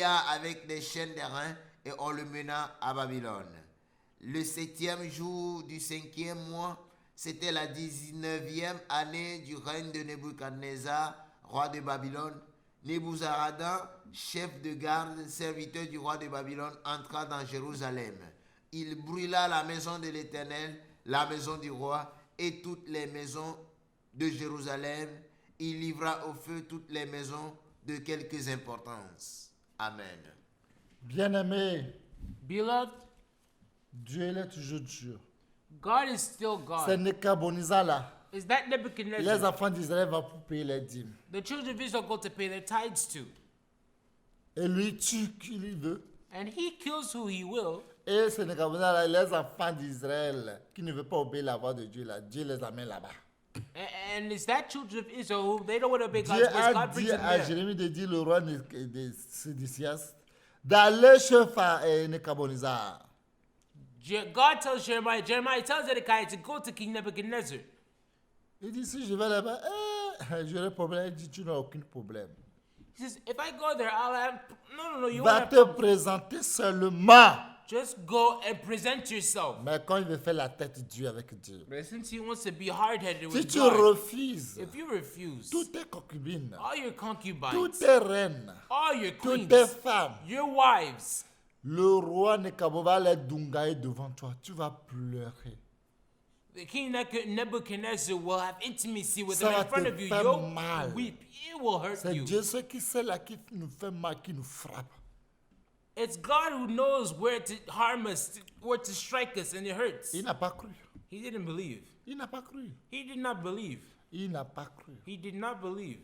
lia avec des chaînes d'airain et on le mena à Babylone. Le 7e jour du 5e mois, c'était la 19e année du règne de Nebuchadnezzar, roi de Babylone. Nebuzaradan, chef de garde, serviteur du roi de Babylone, entra dans Jérusalem. Il brûla la maison de l'Éternel, la maison du roi et toutes les maisons de Jérusalem. Il livra au feu toutes les maisons de quelque importance. Amen. Bien-aimé, Beloved, Dieu il est toujours Dieu. God is still C'est God. Nebuchadnezzar là. Is that Les Nebuchadnezzar? enfants d'Israël vont pour payer les dîmes. The children of Israel go to pay their tithes to. Et lui tue qui il veut. And he kills who he will. Et ce Nebuchadnezzar là, les enfants d'Israël qui ne veulent pas obéir la voix de Dieu là, Dieu les amène là-bas. And it's that children of Israel who they don't want to obey Dieu God's voice. a God brings dit them à there. Jérémie de dire le roi de Sédécias d'aller chez Nebuchadnezzar. God tells Jeremiah tells Zedekiah to go to King Nebuchadnezzar. Il dit si je vais là-bas, j'aurai problème. Il dit tu n'as aucun problème. He says, if I go there, I'll have... No, you won't Va have te problem. présenter seulement. Just go and present yourself. Mais quand il veut faire la tête Dieu avec Dieu, But since he wants to be hard-headed si with tu God, refuses, if you refuse, toutes tes concubines, all your concubines, toutes tes reines, all your toutes queens, tes femmes, your wives, le roi Nekabo va les dungailler devant toi. Tu vas pleurer. the king Nebuchadnezzar will have intimacy with Ça them va in front te of you. faire You'll mal. weep. It will hurt C'est you. Dieu ce qui sait là qui nous fait mal, qui nous frappe. It's God who knows where to harm us, where to strike us, and it hurts. Il n'a pas cru. He didn't believe. Il n'a pas cru. He did not believe. Il n'a pas cru. He did not believe.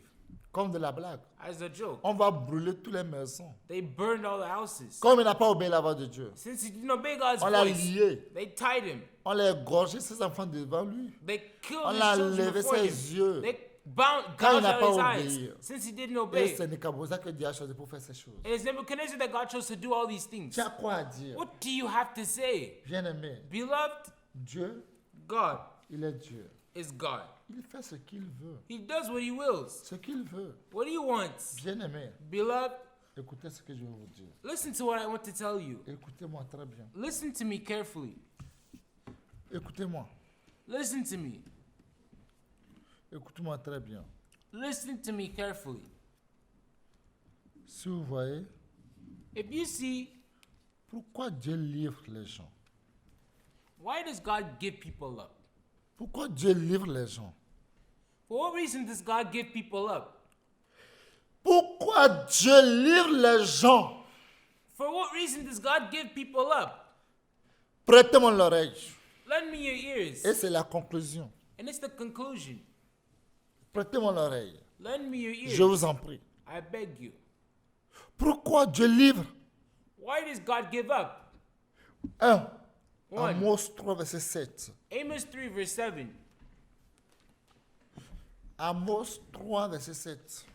Comme de la blague. As a joke, On va brûler toutes les maisons. they burned all the houses. Comme il n'a pas obéi la voix de Dieu. Since he didn't obey God's On l'a voice, lié. they tied him. On l'a égorgé ses enfants devant lui. They killed On his l'a children levé before him. ses yeux. They bound Quand il gouged n'a out pas his eyes. obéi. Since he didn't Et obey. c'est Nebuchadnezzar que Dieu a choisi pour faire ces choses. And it's Nebuchadnezzar that God chose to do all these things. Tu as quoi à dire? What do you have to say? Bien-aimé, Beloved, Dieu, God il est Dieu. is God. Il fait ce qu'il veut. He does what he wills. Ce qu'il veut. What he wants. Bien-aimé, Beloved, écoutez ce que je vais vous dire. listen to what I want to tell you. Écoutez-moi très bien. Listen to me carefully. Écoutez-moi. Listen to me. Écoutez-moi très bien. Listen to me carefully. Si vous voyez, If you see, pourquoi Dieu livre les gens? why does God give people up? Pourquoi Dieu livre les gens? For what reason does God give people up? Pourquoi Dieu livre les gens? For what reason does God give people up? Prêtez-moi l'oreille. Lend me your ears. Et c'est la conclusion. And it's the conclusion. Prêtez-moi l'oreille. Lend me your ears. Je vous en prie. I beg you. Pourquoi Dieu livre? Why does God give up? 1. One. Amos 3, verset 7. Amos 3 verse 7. Amos 3, verset 7.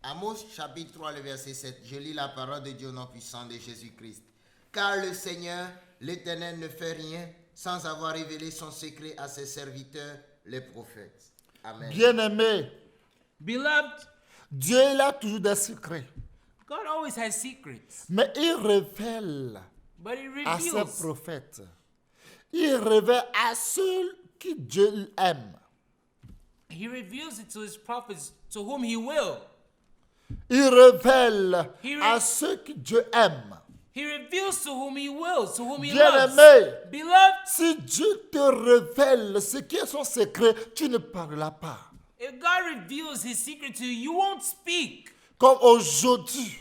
Amos chapitre 3, le verset 7. Je lis la parole de Dieu au nom puissant de Jésus-Christ. Car le Seigneur, l'Éternel, ne fait rien sans avoir révélé son secret à ses serviteurs, les prophètes. Amen. Bien-aimé, Beloved, Dieu il a toujours des secrets. God always has secrets, Mais il révèle but he à ses reveals. prophètes. Il révèle à ceux qui Dieu aime. He reveals it to his prophets, to whom he will. Il révèle He à ceux que Dieu aime. He reveals to whom he wills, to whom he Bien-aimé, loves. Beloved, si Dieu te révèle ce qui est son secret, tu ne parleras pas. if God reveals his secret to you, you won't speak. Comme aujourd'hui,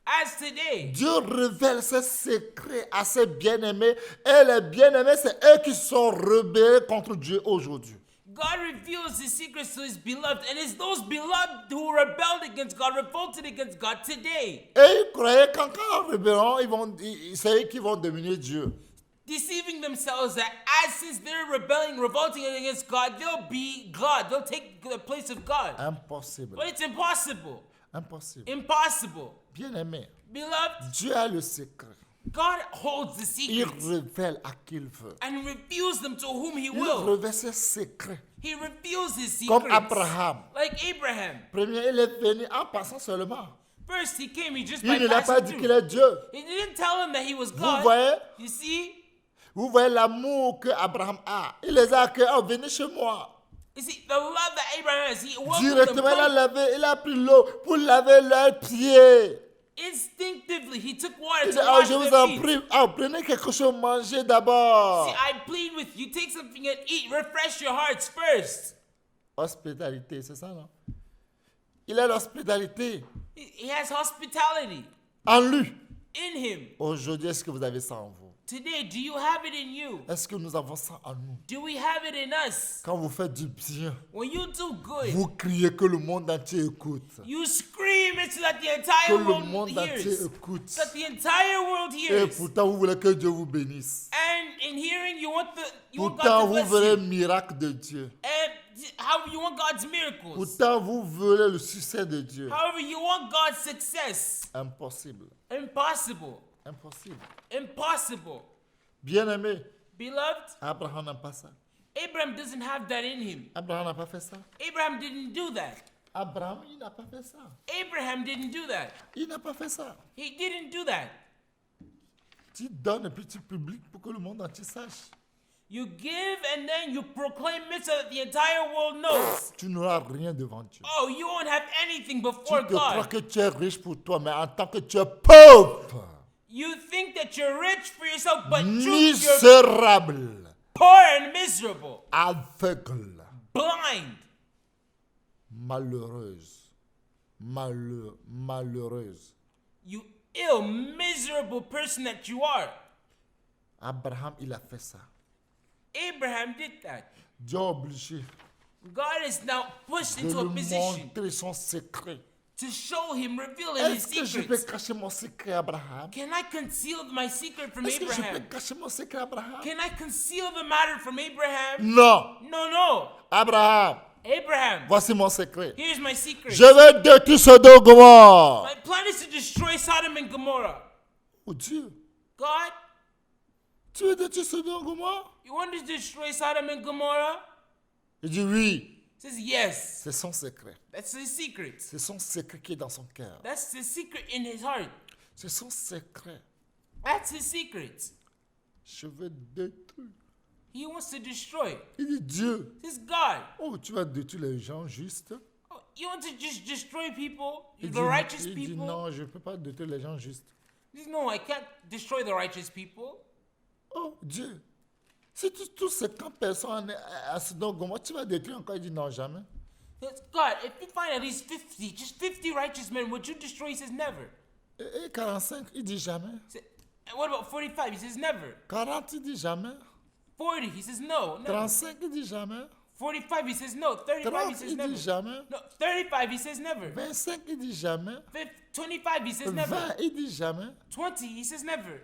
As today, Dieu révèle ses secrets à ses bien-aimés. Et les bien-aimés, c'est eux qui sont rebellés contre Dieu aujourd'hui. God reveals his secrets to his beloved, and it's those beloved who rebelled against God, revolted against God today, Et ils croyaient qu'en rébellant, c'est eux qui vont dominer Dieu. deceiving themselves that since they're rebelling, revolting against God, they'll be God. They'll take the place of God. Impossible. But it's impossible. Impossible. Impossible. Bien-aimé, Beloved, Dieu a le secret. God holds the Il secrets révèle à qui il veut. and reveals them to whom he Il will. révèle ses secrets. He reveals his Comme secrets. Abraham. Like Abraham. Premier, il est venu en passant seulement. First, he came, he just Il ne l'a pas bypassed dit him qu'il through. est Dieu. He didn't tell him that he was Vous God. voyez? You see? Vous voyez l'amour que Abraham a. Il les a accueillis. Oh, venez chez moi. You see, the love that Abraham has, he welcomed them. Directement, il a pris l'eau pour laver leurs pieds. Instinctively, he took water Il to dit, oh, wash je vous their en feet. prie. Oh, prenez quelque chose, mangez d'abord. See, I plead with you, take something and eat. Refresh your hearts first. Hospitalité, c'est ça, non? Il a l'hospitalité He has hospitality en lui. in him. Aujourd'hui, est-ce que vous avez ça en vous? Today, do you have it in you? Est-ce que nous avons ça en nous? Do we have it in us? Quand vous faites du bien, When you do good, vous criez que le monde entier écoute. you scream it so that the Que entire le world monde entier hears. écoute. So that the entire world Et hears. pourtant, vous voulez que Dieu vous bénisse. And in hearing, you want Pourtant, God to vous bless voulez le you. miracle de Dieu. And how you want God's miracles. Pourtant, vous voulez le succès de Dieu. However, you want God's success. Impossible. Impossible. Impossible. Impossible. Bien-aimé, Beloved, Abraham n'a pas ça. Abraham doesn't have that in him. Abraham n'a pas fait ça. Abraham didn't do that. Abraham, il n'a pas fait ça. Abraham didn't do that. Il n'a pas fait ça. He didn't do that. Tu donnes et puis tu publies pour que le monde entier sache. You give and then you proclaim it so that the entire world knows. Tu n'auras rien devant Dieu. Oh, you won't have anything Tu before te crois God. que tu es riche pour toi, mais en tant que tu es pauvre, You think that you're rich for yourself, but truth, you're misérable, poor and miserable, aveugle, blind, malheureuse, malheureuse. you ill, miserable person that you are. Abraham, il a fait ça. Abraham did that. Dieu a obligé God is now pushed de into a lui position montrer son secret. to show him, reveal him his Est-ce que je peux secrets. cacher mon secret, Abraham? Can I conceal my secret from Est-ce que je peux Abraham? cacher mon secret, Abraham? Can I conceal the matter from Abraham? Non. No. Abraham, Abraham, voici mon secret. here's my secret. Je vais détruire Sodome et Gomorrhe. My plan is to destroy Sodom and Gomorrah. Oh Dieu, God, tu veux détruire Sodome et Gomorrhe? you want to destroy Sodom and Gomorrah? Il dit oui. He says yes. C'est son secret. That's his secret. C'est son secret qui est dans son cœur. That's his secret in his heart. C'est son secret. That's his secret. Je vais détruire. He wants to destroy. Il dit Dieu. This is God. Oh, tu vas détruire les gens justes. Oh, you want to just destroy people, Il the dit, righteous il dit people? non, je ne peux pas détruire les gens justes. He says, no, I can't destroy the righteous people. Oh Dieu. Si tu touches 50 personnes à Sodome et Gomorrhe, tu vas détruire encore. Il dit non, jamais. He says, God, if you find at least 50, just 50 righteous men, would you destroy? He says, never. Et 45, il dit jamais. He said, and what about 45? He says, never. 40, il dit jamais. 40, he says, no, never. 35, il dit jamais. 45, he says, no. 35, he 30, says, il never. dit jamais. No, 35, he says, never. 25, il dit jamais. 25, he says, never. 20, il dit jamais. 20, he says, never.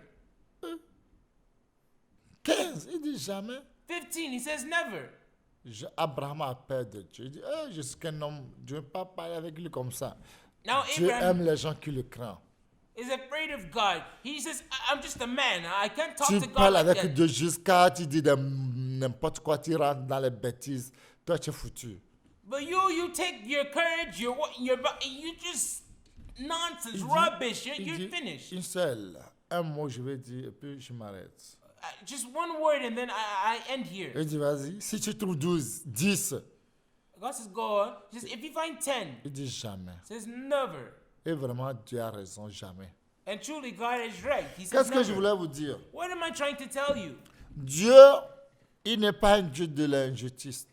15, il dit jamais. 15, he says, never. Abraham a peur de Dieu. Il dit, je suis qu'un homme. Dieu ne peut pas parler avec lui comme ça. Now Dieu Abraham aime les gens qui le craignent. is afraid of God. He says, I'm just a man. I can't talk Tu to God parles like avec that. Dieu jusqu'à tu dis n'importe quoi, tu rentres dans les bêtises. Toi, tu es foutu. But you take your courage, you just nonsense, Il dit- rubbish. il You're dit finished. une seule, un mot, je vais dire, et puis je m'arrête. Just one word and then I end here. Il dit, vas-y, si tu trouves 12, 10, God says, go on. He says, if you find 10, il dit jamais. he says, never. Et vraiment, Dieu a raison, jamais. And truly, God is right. He says, Qu'est-ce que je never. voulais vous dire? What am I trying to tell you? Dieu, il n'est pas un Dieu de l'injustice.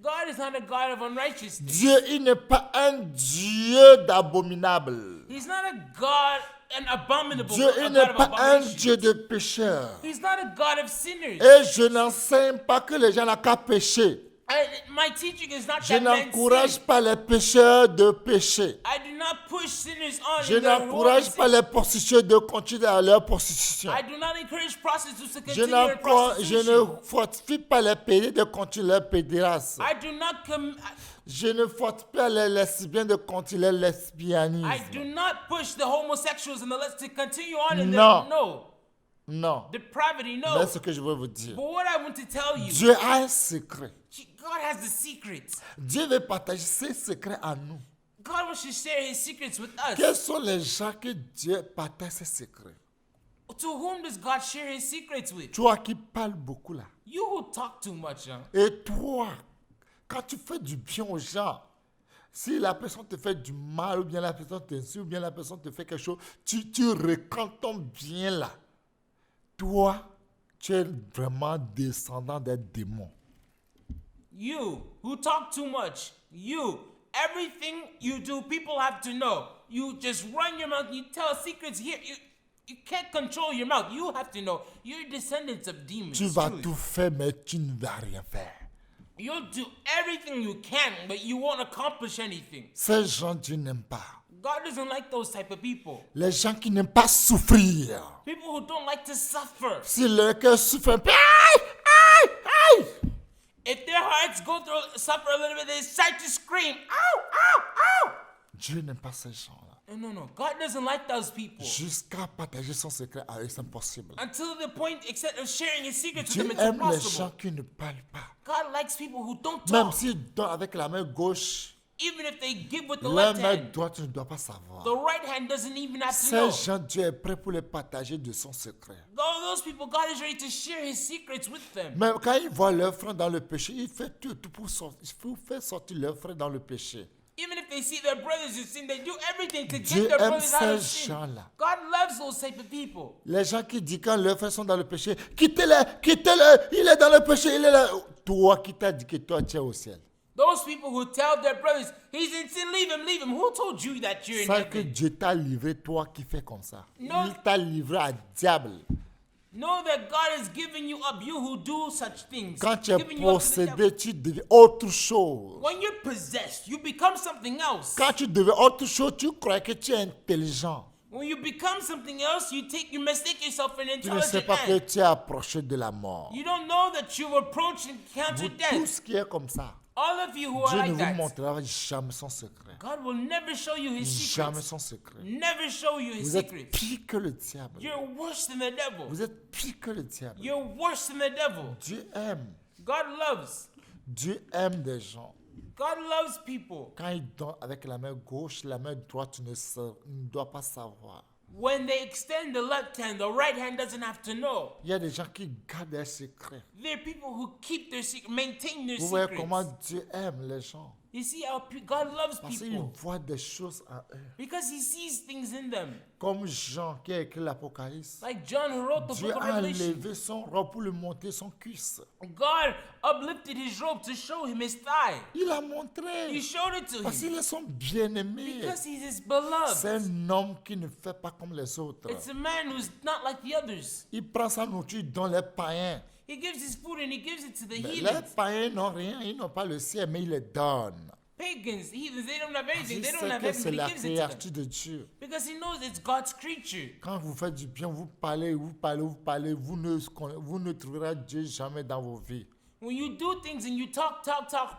God is not a God of unrighteousness. Dieu, il n'est pas un Dieu d'abominable. He's not a God, an abominable Dieu, a il God n'est of pas un abomination. Dieu de pécheurs. He's not a God of sinners. Et je n'enseigne pas que les gens n'ont qu'à pécher. My teaching is not Je that man n'encourage sin. pas les pécheurs de pécher. I do not push sinners on. Je in their n'encourage pas whoredoms. les prostituées de continuer à leur prostitution. I do not encourage prostitutes to Je, continue their je prostitution. ne fortifie pas les pédés de continuer leur pédérasse. I do not Je ne fortifie pas les lesbiennes de continuer leur lesbianisme. I do not push the homosexuals and the let's to continue on in No. their no Non. depravity. No. C'est ce que je veux vous dire. But what I want to tell you, Dieu a un secret. God has the secret. Dieu veut partager ses secrets à nous. God wants to share his secrets with Quels us. sont les gens que Dieu partage ses secrets? To whom does God share his secrets with? Toi qui parles beaucoup là. You who talk too much, huh? Et toi, quand tu fais du bien aux gens, si la personne te fait du mal, ou bien la personne t'insulte, ou bien la personne te fait quelque chose, tu recantes ton bien là. Toi, tu es vraiment descendant des démons. You who talk too much, everything you do, people have to know. You just run your mouth, you tell secrets here. You can't control your mouth. You have to know. You're descendants of demons. Tu vas truly. tout faire, mais tu ne vas rien faire. You'll do everything you can, but you won't accomplish anything. Ces gens, Dieu n'aime pas. God doesn't like those type of people. Les gens qui n'aiment pas souffrir. People who don't like to suffer. Si leur cœur souffre un peu, aïe, aïe, aïe. If their hearts suffer a little bit, they start to scream, ow, ow, ow. Dieu n'aime pas ces gens-là. No. God doesn't like those people. Jusqu'à partager son secret avec eux, c'est impossible. Until the point, except of sharing his secrets with Dieu them, it's aime les impossible. gens qui ne parlent pas. God likes people who don't Même talk. s'ils donnent avec la main gauche, Even if they give with the la left main hand, droite, tu ne dois pas savoir. the right hand doesn't even have to know. Ces gens, Dieu est prêt pour les partager de son secret. All those people, God is ready to share his secrets with them. Même quand ils voient leur frère dans le péché, il fait tout pour faire sortir leur frère dans le péché. Even if they see their brothers in sin, they do everything to Dieu get their aime brothers out of ces sin. gens-là. God loves those type of people. Les gens qui disent quand leurs frères sont dans le péché, quittez-le, quittez-le, il est dans le péché, il est là. Toi qui t'as dit que toi tu es au ciel. Those people who tell their brothers, he's in sin, leave him, leave him. Who told you that you're in C'est que heaven? Dieu t'a livré, toi qui fais comme ça. Non. Il t'a livré à diable. Know that God has given you up, you who do such things. Quand tu es Given you up to the devil. possédé, tu deviens autre chose. When you're possessed, you become something else. Quand tu deviens autre chose, tu crois que tu es intelligent. When you become something else, you mistake yourself for an Tu ne sais intelligent pas que man. tu es approché de la mort. You don't know that you've approached and Vous encountered tous death. qui est comme ça, All of you who are Dieu ne like vous that, montrera jamais son secret. God will never show you his Jamais secrets. son secret. Never show you his Vous êtes secrets. pire que le diable. You're worse than the devil. Vous êtes pire que le diable. You're worse than the devil. Dieu aime. God loves. Dieu aime des gens. God loves people. Quand il donne avec la main gauche, la main droite, tu ne dois pas savoir. When they extend the left hand, the right hand doesn't have to know. Il y a des gens qui gardent des secrets. There are people who keep their secret, maintain their Vous voyez secrets. comment Dieu aime les gens. You see how God loves Parce qu'il people voit des choses en eux. because he sees things in them. Comme Jean qui a écrit l'Apocalypse. Like John who wrote the Dieu book of a Revelation. enlevé son robe pour lui montrer son cuisse. God uplifted his robe to show him his thigh. Il a He montré. showed it to Parce him qu'il est son bien-aimé. because he's his beloved. C'est un homme qui ne fait pas comme les autres. It's a man who's not like the others. Il prend sa nourriture dans les païens. He gives his food and he gives it to the Mais les heathens. païens n'ont rien, ils n'ont pas le ciel, mais ils le donnent. Pagans, heathens, they don't have Parce anything. qu'il They don't sait have que heaven, c'est but la he gives it to them. créature de Dieu. Because he knows it's God's creature. Quand vous faites du bien, vous parlez, vous ne trouverez Dieu jamais dans vos vies. When you do things and you talk,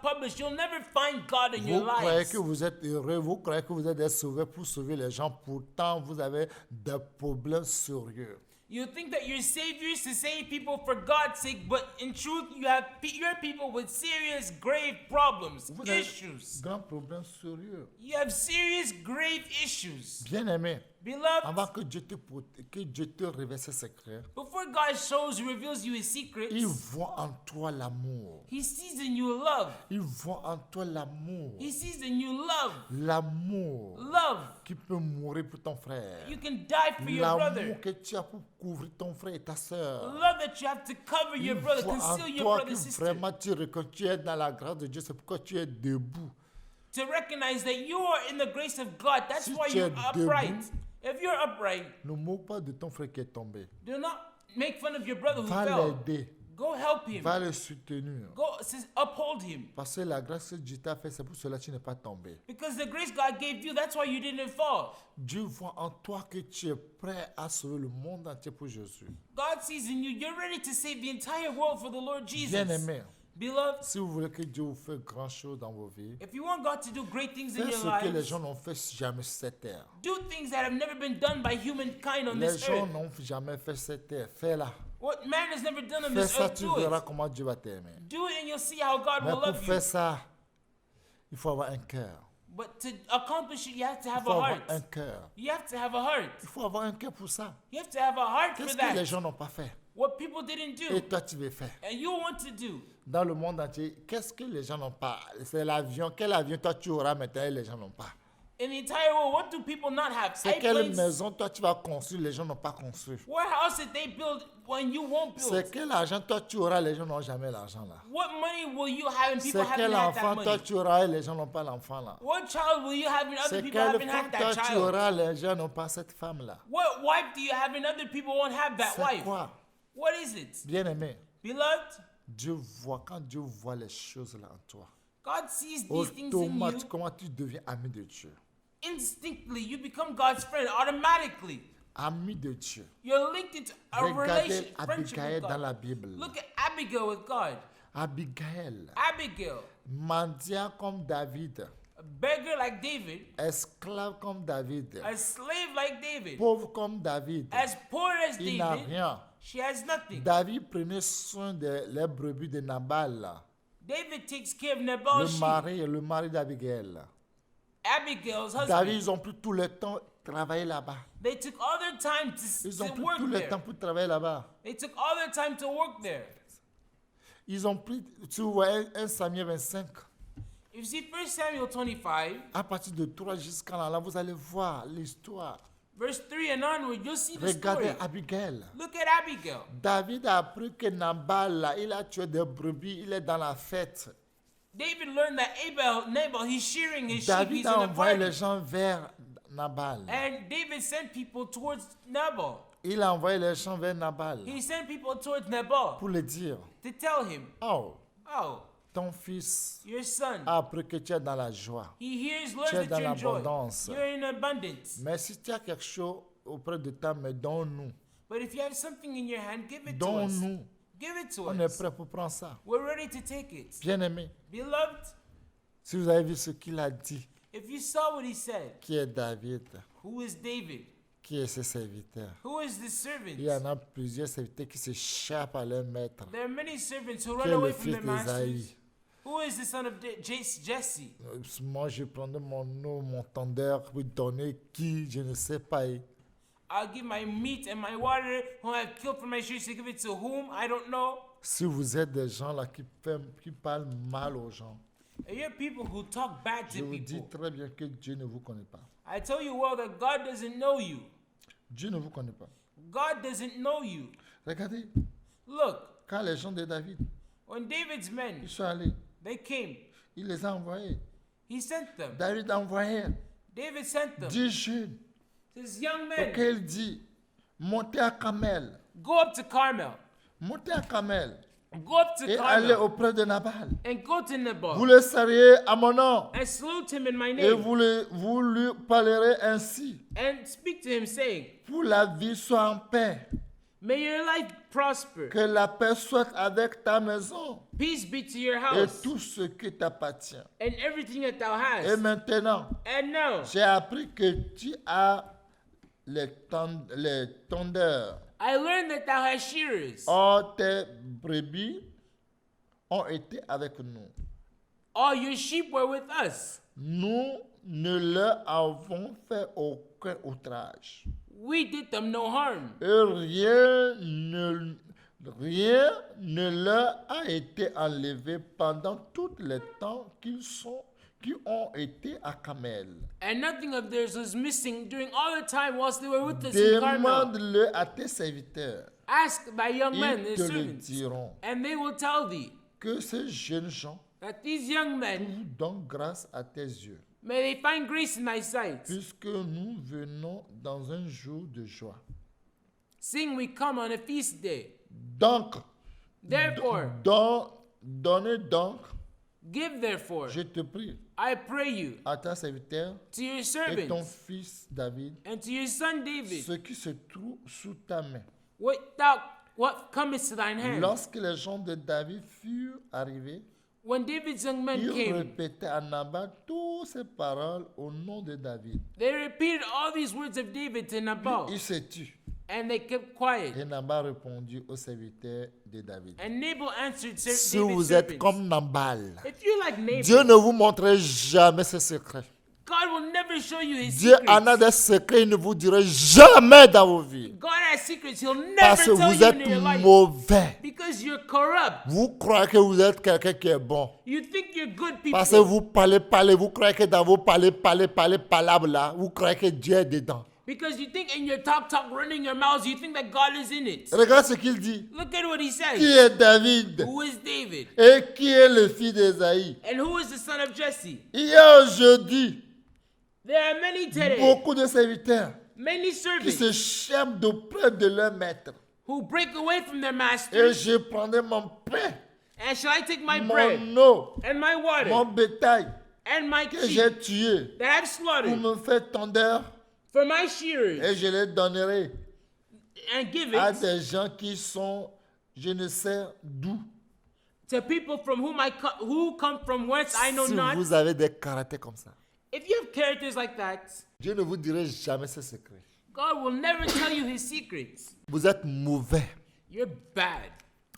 publish, you'll never find God in Vous your croyez lives. que vous êtes heureux, vous croyez que vous êtes des sauveurs pour sauver les gens, pourtant vous avez des problèmes sérieux. You think that you're saviors to save people for God's sake, but in truth, you're people with serious, grave problems, Vous avez issues. de grands problèmes sérieux. You have serious, grave issues. Bien-aimé, Beloved, avant que Dieu te révèle ses secrets, before God reveals you his secrets, il voit en toi l'amour. he sees in you love. Il voit en toi l'amour. He sees in you love. L'amour Love. qui peut mourir pour ton frère. You can die for your brother. L'amour que tu as pour couvrir ton frère et ta soeur. Love that you have to cover Il your brother, voit en conceal your toi brother, que sister. vraiment tu reconnais que tu es dans la grâce de Dieu. C'est pourquoi tu es debout. To recognize that you are in the grace of God. That's Si why tu you're es upright. debout, If you're upright, ne moque pas de ton frère qui est tombé. do not make fun of your brother who Va fell. l'aider. Go help him. Va le soutenir. Go uphold him. Parce que la grâce que Dieu t'a fait, c'est pour cela que tu n'es pas tombé. Because the grace God gave you, that's why you didn't fall. Dieu voit en toi que tu es prêt à sauver le monde entier pour Jésus. God sees in you, you're ready to save the entire world for the Lord Jesus. Bien-aimé, Beloved, si vous voulez que Dieu vous fasse grand chose dans vos vies, if you want God to do great things in faites your ce que les lives, gens n'ont fait jamais sur cette terre. do things that have never been done by humankind on Les this gens earth. n'ont jamais fait cette terre. Fais-la. What man has never done on Fais this ça, earth, tu do verras it. comment Dieu va t'aimer. Do it and you'll see how God Mais will pour love you. faire ça, il faut avoir un cœur. But to accomplish it, you have to Il have faut a avoir heart. un cœur. You have to have a heart. Il faut avoir un cœur pour ça. You have to have a heart for Qu'est-ce que les that. gens n'ont pas fait? What people didn't Et do, toi, tu veux faire. and you want to do. Dans le monde entier, qu'est-ce que les gens n'ont pas? C'est l'avion. Quel avion toi tu auras maintenant et les gens n'ont pas? In the entire world, what do people not have? C'est quelle Airplanes. maison toi tu vas construire, les gens n'ont pas construit? What house did they build when you won't build? C'est quel argent toi tu auras, les gens n'ont jamais l'argent là. What money will you have and people C'est quel haven't had enfant that toi money? tu auras et les gens n'ont pas l'enfant là. What child will you have and other C'est people quelle haven't femme had toi that tu child? auras, les gens n'ont pas cette femme là. What wife do you have and other people won't have that C'est wife? quoi? What is it? Bien aimé, Beloved, Dieu voit, quand Dieu voit les choses là en toi, God sees these things in you. automatiquement tu deviens ami de Dieu. Instinctively, you become God's friend automatically. Ami de Dieu. You're linked into a Regardez friendship Abigail with dans la God. Bible. Look at Abigail with God. Abigail, Abigail, mendiant comme David, a beggar like David, esclave comme David, a slave like David, pauvre comme David. as poor as Il n'a David, rien. she has nothing. David prenait soin des les brebis de Nabal, là. David takes care of Nabal's sheep. Le mari d'Abigail. Abigail's husband. David, ils ont pris tout le temps de travailler là-bas. They took all their time Ils ont to pris work tout le there. temps pour travailler là-bas. They took all their time to work there. Ils ont pris, tu vois, 1 Samuel 25. If you see 1 Samuel 25, À partir de 3 jusqu'à là, vous allez voir l'histoire. verse 3 and onward, you'll see the Regardez story. Abigail. Look at Abigail. David a appris que Nabal, là, il a tué des brebis, il est dans la fête. David learned that Nabal, he's shearing his sheep, David he's a in a envoyé les party. gens vers Nabal. And David sent people towards Nabal. Il a envoyé les gens vers Nabal He sent people towards Nabal pour le dire, to tell him, oh, oh, ton fils your son, a appris que tu es dans la joie. learns Tu es that dans you're in joy. l'abondance. You're in abundance. Mais si tu as quelque chose auprès de toi, mais donne-nous. But if you have something in your hand, give it to us. Donne-nous. Give it to On est us. prêt pour prendre ça. We're ready to take it. Bien aimé, Beloved, si vous avez vu ce qu'il a dit, if you saw what he said, qui est David, who is David? qui est ses serviteurs. Who is the servant? Il y en a plusieurs serviteurs qui s'échappent à leur maître. There are many servants who Qui run est away le from fils their masters. d'Ésaïe. Who is the son of Jesse? Moi, je prendrai mon eau, mon tendeur pour donner qui, je ne sais pas. I'll give my meat and my water whom I have killed for my sheep to give it to whom? I don't know. Si vous êtes des gens là qui parlent mal aux gens, And you're people who talk bad je to vous dis people. très bien que Dieu ne vous connaît pas. I tell you well that God doesn't know you. Dieu ne vous connaît pas. God doesn't know you. Regardez, Look, quand les gens de David, when David's men, ils sont allés, they came, il les a envoyés. he sent them. David a envoyé David sent them. 10 jeunes. His young Ok, men, il dit, montez à Carmel, go up to Carmel. montez à Carmel Go up to et allez Carmel auprès de Nabal. and go to Vous Nabal le saluez à mon nom and salute him in my et name vous lui parlerez ainsi. and speak to him saying, Pour la vie soit en paix. may your life prosper. Que la paix soit avec ta maison Peace be to your et house tout ce qui t'appartient. and everything that thou Et hast. maintenant, And now j'ai appris que tu as les tondeurs. I learned that thou hast shearers. Or tes brebis ont été avec nous. All your sheep were with us. Nous ne leur avons fait aucun outrage. We did them no harm. Et rien ne leur a été enlevé pendant tout le temps qui ont été à Carmel. And nothing of theirs was missing during all the time whilst they were with us in Carmel. Demande-le à tes serviteurs. Ask thy young men, Ils their te le servants, diront. and they will tell thee Que ces jeunes gens that these young men, vous donnent grâce à tes yeux, may they find grace in thy sight, puisque nous venons dans un jour de joie. seeing we come on a feast day. Donc, Therefore, donnez donc, give therefore, je te prie, I pray you, à ta serviteur to your et ton servants fils David, and to your son David, ce qui se trouve sous ta main. what cometh to thine hand. Lorsque les gens de David furent arrivés, When David's young men ils came, répétaient à Nabal toutes ces paroles au nom de David. they repeated all these words of David to Nabal, Il se tut. and they kept quiet. Et Nabal répondit aux serviteurs de David. And Nabal answered Si David's vous êtes servants, comme Nabal, if you like Nabal, Dieu ne vous montrera jamais ses secrets. God will never show you his Dieu en a secrets. des secrets, il ne vous dira jamais dans vos vies. God has secrets he'll Parce que never tell vous you in êtes your life. mauvais. Because you're corrupt. Vous croyez que vous êtes quelqu'un qui est bon. You think you're good people. Parce que vous parlez, vous croyez que dans vos palabres là, vous croyez que Dieu est dedans. Because you think in your talk, running your mouths, you think that God is in it. Regarde ce qu'il dit. Look at what he Qui says. est David? Who is David? Et qui est le fils d'Ésaïe? And who is the son of Jesse? Il y a aujourd'hui There are many today, beaucoup de serviteurs many qui servants se cherchent d'auprès de leur maître. who break away from their Et masters. je prendrai mon pain, And shall I take my bread mon eau, and my mon water bétail and my que sheep j'ai tué that I've pour slaughtered me faire tondeur for my shearers et je les donnerai and give à it des gens qui sont je ne sais d'où. to people from who come from whence I know Si not? vous avez des caractères comme ça, If you have characters like that, Dieu ne vous dira jamais ses secrets. God will never tell you his secrets. Vous êtes mauvais, You're bad.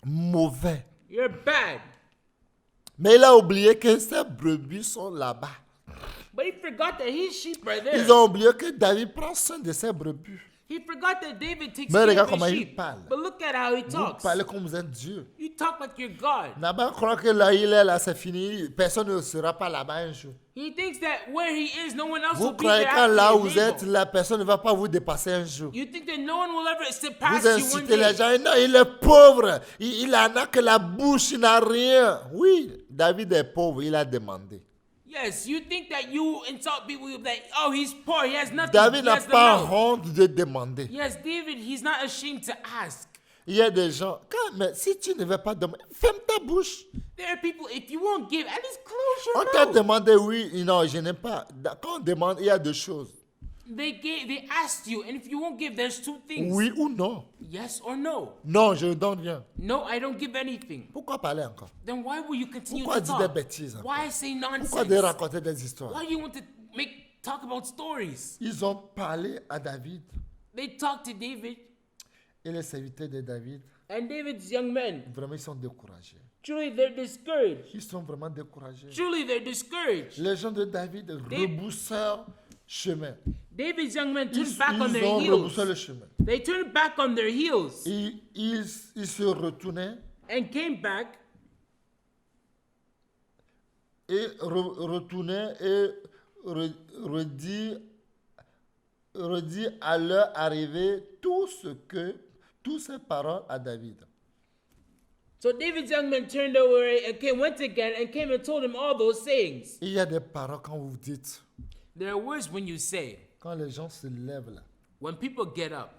mauvais. You're bad. Mais il a oublié que ces brebis sont là-bas. But he forgot that his sheep are there. Ils ont oublié que David prend soin de ses brebis. He forgot that David takes Mais care regarde of comment his il sheep. parle. But look at how he Vous talks. parlez comme vous êtes Dieu. You talk like you're God. Nabal croit que là, il est là, c'est fini. Personne ne sera pas là-bas un jour. He thinks that where he is, no one else Vous will be croyez there que after là he où is vous êtes, able. la personne ne va pas vous dépasser un jour. You think that no one will ever Vous surpass you one incitez les day. gens. Non, il est pauvre. Il en a que la bouche, il n'a rien. Oui, David est pauvre, il a demandé. Yes, you think that you insult people that, oh, he's poor, he has nothing. David He n'a has the pas mouth. honte de demander. Yes, David, he's not ashamed to ask. Il y a des gens, mais si tu ne veux pas demander, ferme ta bouche. There are people, if you won't give, at least close On your t'a mouth. demandé, oui, non, je n'ai pas. Quand on demande, il y a deux choses. They asked you, and if you won't give, there's two things. Oui ou non. Yes or no. Non, je ne donne rien. No, I don't give anything. Pourquoi parler encore? Then why will you continue Pourquoi to dire talk? des bêtises encore? Why say nonsense? Pourquoi de raconter des histoires? Why do you want to talk about stories? Ils ont parlé à David They talked to David, et les serviteurs de David, and David's young men, vraiment, ils sont découragés. truly they're discouraged. Ils sont vraiment découragés. Truly they're discouraged. Les gens de David rebroussent leur chemin. David's young men Ils, turned back on ils their ont rebroussé heels. le chemin. They turned back on their heels Ils se retournaient and came back et retournaient et redit à leur arrivée toutes ces paroles à David. So David's young men turned over and went again and came and told him all those sayings. Il y a des paroles quand vous dites, There are words when you say, quand les gens se lèvent là, when people get up,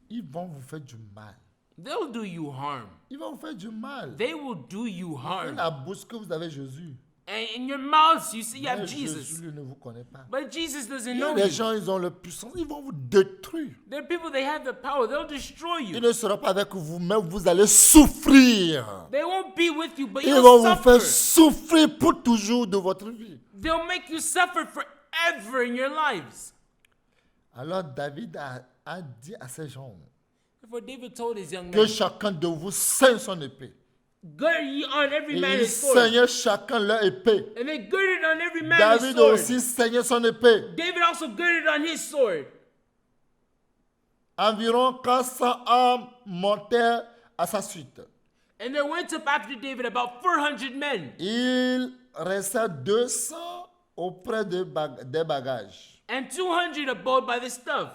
ils vont vous faire du mal. they'll do you harm. Ils vont vous faire du mal. They will do you Dans harm. la bouche que vous avez Jésus. And in your mouths, you see you have Mais Jesus. Jésus lui, ne vous connaît pas. But Jesus doesn't Il y a know des you. gens, ils ont le puissance, ils vont vous détruire. There are people, they have the power. They'll destroy Ils you. ne seront pas avec vous, mais vous allez souffrir. They won't be with you, but Ils you'll vont vous suffer. faire souffrir pour toujours de votre vie. They'll make you suffer forever in your lives. Alors David a dit à ces gens Therefore, David told his young que men, chacun de vous saigne son épée. gird ye on every Et man ils his sword. saignaient chacun leur épée. And they girded on every man his David sword. aussi saignait son épée. David also girded on his sword. Environ 400 hommes montèrent à sa suite. And there went up after David about 400 men. Il resta 200 auprès des bagages. And 200 abode by the stuff.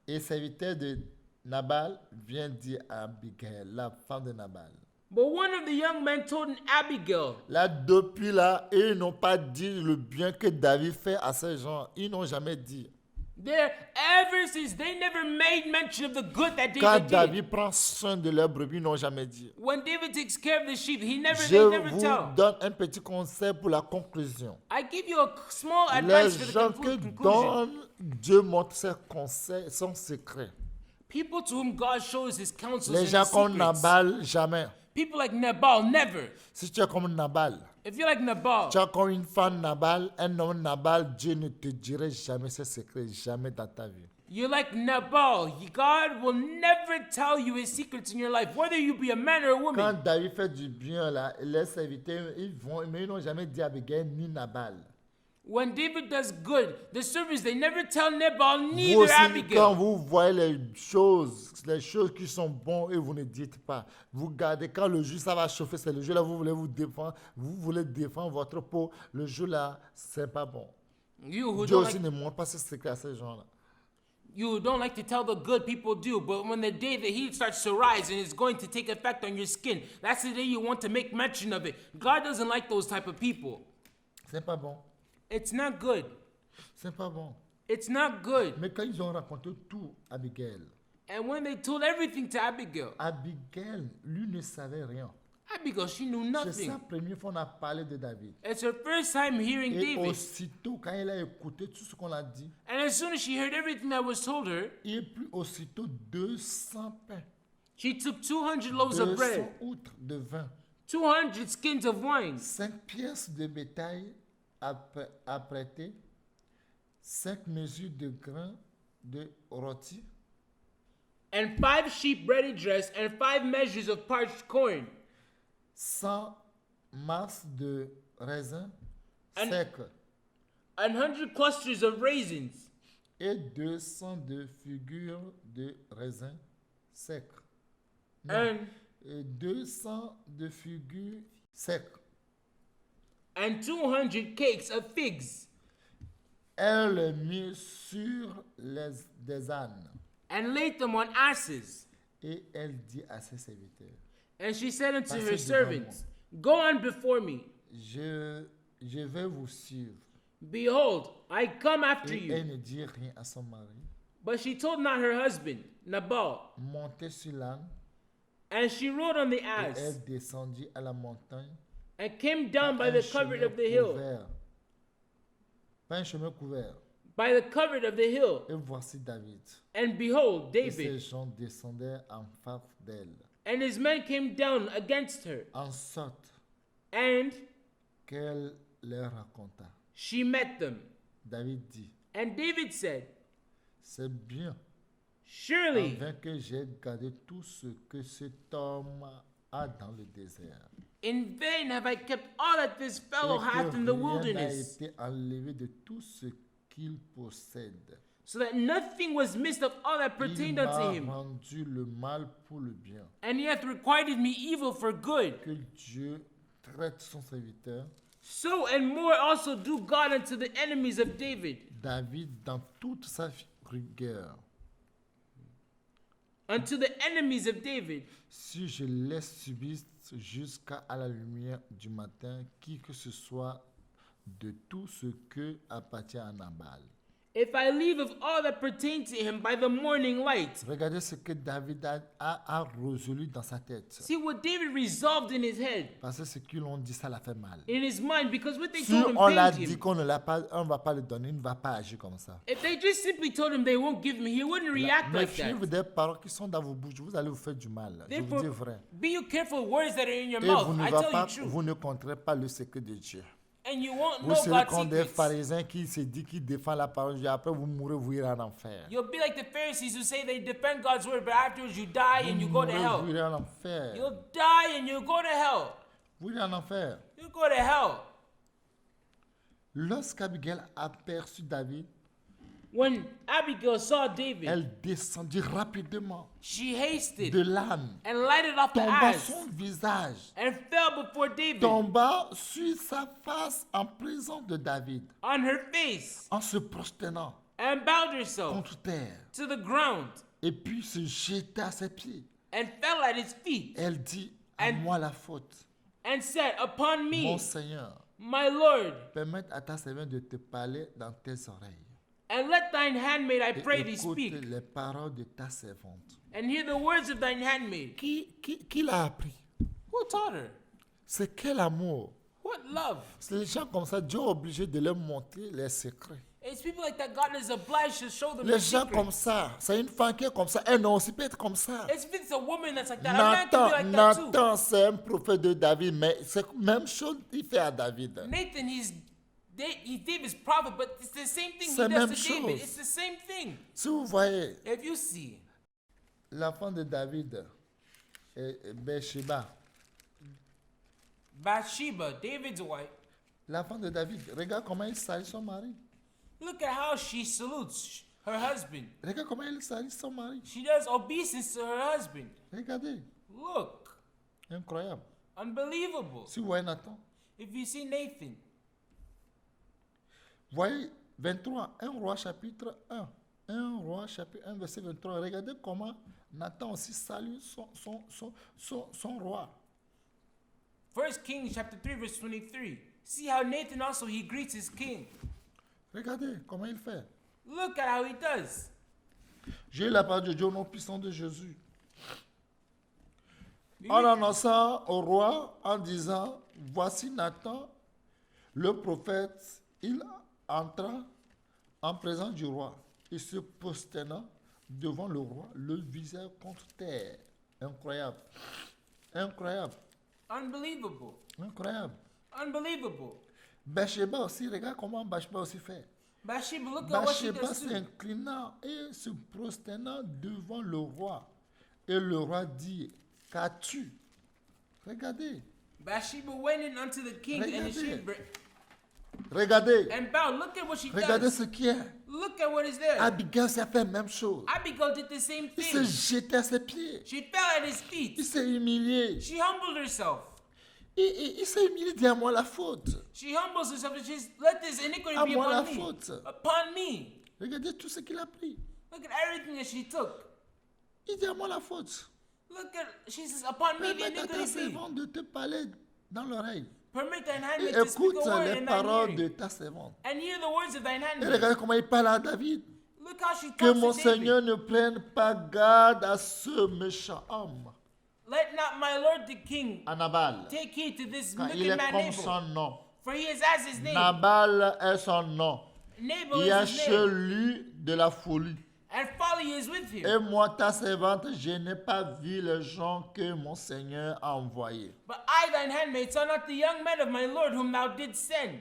Et serviteur de Nabal vient dire à Abigail, la femme de Nabal. But one of the young men told Abigail. Là, depuis là, ils n'ont pas dit le bien que David fait à ces gens. Ils n'ont jamais dit. There, ever since, they never made mention of the good that Quand David did. David prend soin de leurs brebis, ils n'ont jamais dit. When David takes care of the sheep, they never Je vous tell. donne un petit conseil pour la conclusion. I give you a small Les advice for the gens que conclusion. donnent, Dieu montre ses conseils, son secret. People to whom God shows his counsels Les and gens his comme secrets. Nabal, jamais. People like Nabal, never. Si tu es comme Nabal, If you're like Nabal, tu es comme une femme Nabal, un homme Nabal, Dieu ne te dirait jamais ses secrets, jamais dans ta vie. you're like Nabal. God will never tell you his secrets in your life, whether you be a man or a Quand woman. David fait du bien, là, les serviteurs, ils vont, mais ils n'ont jamais dit à Abigail ni Nabal. When David does good, the servants, they never tell Nabal, Vous neither aussi, quand Abigail. vous voyez les choses qui sont bonnes et vous ne dites pas, vous gardez, quand le jour ça va chauffer, c'est le jour là vous voulez vous défendre, vous voulez défendre votre peau, le jour là, c'est pas bon. You who Dieu don't aussi like, ne montre pas ce secret à ces gens-là. you who don't like to tell the good, people do. But when the day the heat starts to rise and it's going to take effect on your skin, that's the day you want to make mention of it. God doesn't like those type of people. C'est pas bon. It's not good. C'est pas bon. It's not good. Mais quand ils ont raconté tout à Abigail, And when they told everything to Abigail, Abigail, lui ne savait rien. Abigail, she knew C'est nothing. sa première fois qu'on a parlé de David. It's her first time hearing Et David. aussitôt, quand elle a écouté tout ce qu'on a dit, And as soon as she heard everything that was told her, il prit aussitôt 200 pains, she took 200 loaves of 200 bread, outres de vin, 200 skins of wine, 5 pièces de bétail apprêtées, 5 mesures de grains de rôti, and 5 sheep ready dressed, and 5 measures of parched corn, 100 masses de raisins And- secs and 100 clusters of raisins, et 200 de figures de raisins secs. Non, and et 200 de figures secs. and 200 cakes of figs, Elle les mit sur des ânes and laid them on asses. et elle dit à ses serviteurs, And she said unto Passez her devant servants, Go on before me. je vais vous suivre. Behold, I come after Et elle you. ne dit rien à son mari. But she told not her husband, Nabal. Montez sur l'âne And she rode on the et ass, elle descendit à la montagne. and came down by un the covert chemin of the hill. couvert. Pas un chemin couvert. By the covert of the hill. Et voici David. And behold, Et ces David. gens descendaient en face d'elle, And his men came down against her. en sorte And qu'elle leur raconta. she met them. David dit, And David said, c'est bien, Surely afin que j'ai gardé tout ce que cet homme a dans le désert. in vain have I kept all that this Et fellow hath in the que rien n'a wilderness, été enlevé de tout ce qu'il possède. so that nothing was missed of all that Il pertained m'a unto him. rendu le mal pour le bien. And he hath requited me evil for good. Que Dieu traite son serviteur, So and more also do God unto the enemies of David, David, dans toute sa rigueur. unto the enemies of David, Si je laisse subsiste jusqu'à la lumière du matin qui que ce soit de tout ce que appartient à Nabal. if I leave of all that pertain to him by the morning light. Regardez ce que David a résolu dans sa tête. See what David resolved in his head, Parce que ce qu'ils ont dit, ça l'a fait mal. in his mind, because what they Si told him on l'a pained dit him. qu'on ne l'a pas, on va pas le donner, il ne va pas agir comme ça. If they just simply told him they won't give him, he wouldn't react like Méfiez-vous that. des paroles qui sont dans vos bouches, vous allez vous faire du mal. Je vous Therefore, dis vrai. be you careful of words that are in your Et mouth. I tell you true. vous ne compterez pas le secret de Dieu. And you won't Vous know serez God's comme des secrets. pharisiens qui se disent qu'ils défendent la parole de Dieu. Après, vous mourrez, vous irez en enfer. You'll be like the Pharisees who say they defend God's word, but afterwards you die and you go to Vous hell. irez en enfer. You'll die and you'll go to hell. Vous irez en enfer. You'll go to hell. Lorsqu'Abigail aperçut David, When Abigail saw David, elle descendit rapidement she hasted de l'âne, and lighted off the tomba ass son visage, and fell before David tomba sur sa face en présence de David, on her face en se prosternant and bowed herself contre terre, to the ground et puis se jeta à ses pieds. and fell at his feet Elle dit, à And- moi la faute, and said, Upon mon me, Seigneur, my Lord, permette à ta servante de te parler dans tes oreilles. and let thine handmaid, I Et pray thee, écoute speak, les paroles de ta servante. and hear the words of thine handmaid. Qui l'a appris? Who taught her? C'est quel amour? What love? C'est les gens comme ça, Dieu est obligé de leur montrer les secrets. It's people like that God is obliged to show them Les the gens secret. comme ça, c'est une femme qui est comme ça, un homme aussi peut être comme ça. It's if it's a woman that's like that. A man can be like that too. Nathan, c'est un prophète de David, mais c'est la même chose qu'il fait à David. Nathan, he's David's prophet, but it's the same thing he C'est does même to chose. David. It's the same thing. Si vous voyez, If you see, la femme de David, Bathsheba, Bathsheba, David's wife, La femme de David, regarde comment il salue son mari. Look at how she salutes her husband. Regarde comment il salue son mari. She does obeisance to her husband. Regardez, Look, incroyable. unbelievable. Si vous voyez Nathan, If you see Nathan, voyez 23, 1 roi chapitre 1. 1 roi chapitre 1 verset 23. Regardez comment Nathan aussi salue son roi. 1 Kings chapter 3 verse 23. See how Nathan also he greets his king. Regardez comment il fait. Look at how he does. J'ai la parole de Dieu au nom puissant de Jésus. You En need- annonçant au roi en disant, voici Nathan, le prophète, il entra en présence du roi et se prosterna devant le roi, le visage contre terre. Incroyable. Incroyable. Unbelievable. Incroyable. Unbelievable. Bathsheba aussi, regarde comment Bathsheba aussi fait. Bathsheba, look at what she Bathsheba does too. s'inclina et se prosterna devant le roi. Et le roi dit, qu'as-tu? Regardez, Bathsheba went in unto the king and she Regardez. regardez, and bowed. Look at what she regardez does. ce qui est. Look at what is there. Abigail s'est fait la même chose. Abigail did the same Il s'est thing. jeté à ses pieds. She fell at his Il feet. s'est humilié. She humbled herself. Il s'est humilié, dit à moi la faute. She humbles herself and says, let this iniquity À be moi la upon me. faute. Upon me. Regardez tout ce qu'il a pris. Look at everything that she took. Il dit à moi la faute. Look at, she says, upon me the Permets à ta iniquity be. servante de te parler dans l'oreille. Permit thine Et handmaid to speak écoute a word les in thine paroles de hearing. ta servante. And hear the words of thine Et handmaid. regardez comment il parle à David. Look how she Que talks mon to David. Seigneur ne prenne pas garde à ce méchant homme, Let not my lord the king à Nabal, take heed to this car il wicked est man comme Nabal. son nom. For he is as his name. Nabal est son nom. Nabal Il y a is his chez name. lui de la folie. And folly is with him. Et moi, ta servante, je n'ai pas vu les gens que mon Seigneur a envoyés. But I, thine handmaid, saw not the young men of my lord whom thou didst send.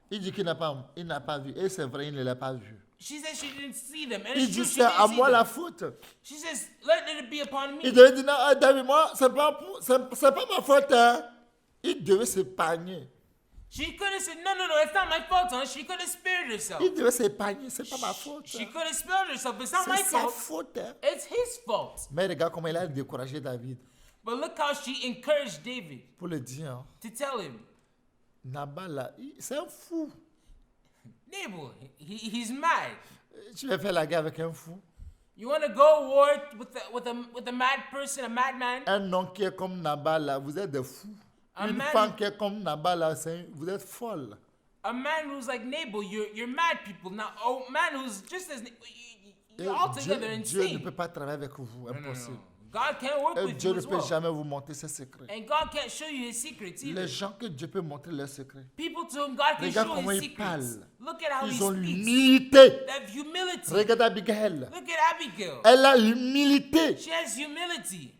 Il dit qu'il n'a pas vu. Et c'est vrai, il ne l'a pas vu. She says she didn't see them. And Il it's dit true, she c'est à didn't see moi them. la faute. She says, let it be upon Il me. devait dire, non, David, moi, c'est pas ma faute. Hein. Il devait s'épargner. She could have said, no, it's not my fault, huh? She could have spared herself. Il devait s'épargner. C'est pas ma faute. She Hein. could have spared herself. It's not my C'est sa fault. faute. Hein. It's his fault. Mais regarde comment il a découragé David. But look how she encouraged David Pour le dire, hein, to tell him, Nabal, là, c'est un fou. Nabal, he's mad. Tu vas faire la guerre avec un fou. You want to go war with a mad person, a madman? Un homme qui est comme Nabal, là, vous êtes des fous. Un Une man- femme qui est comme Nabal, là, vous êtes folle. A man who's like Nabal, you're mad people. Now, a man who's just as Et you're altogether Dieu ne insane. peut pas travailler avec vous, impossible. God can't work Et with Dieu you ne as peut well. jamais vous montrer ses secrets. And God can't show you his secrets either. Les gens que Dieu peut montrer leurs secrets, People to whom God can regarde show comment his ils secrets. parlent. Look at how he Ils ont speaks. l'humilité. They have humility. Regarde Abigail. Look at Abigail. Elle a l'humilité. She has humility.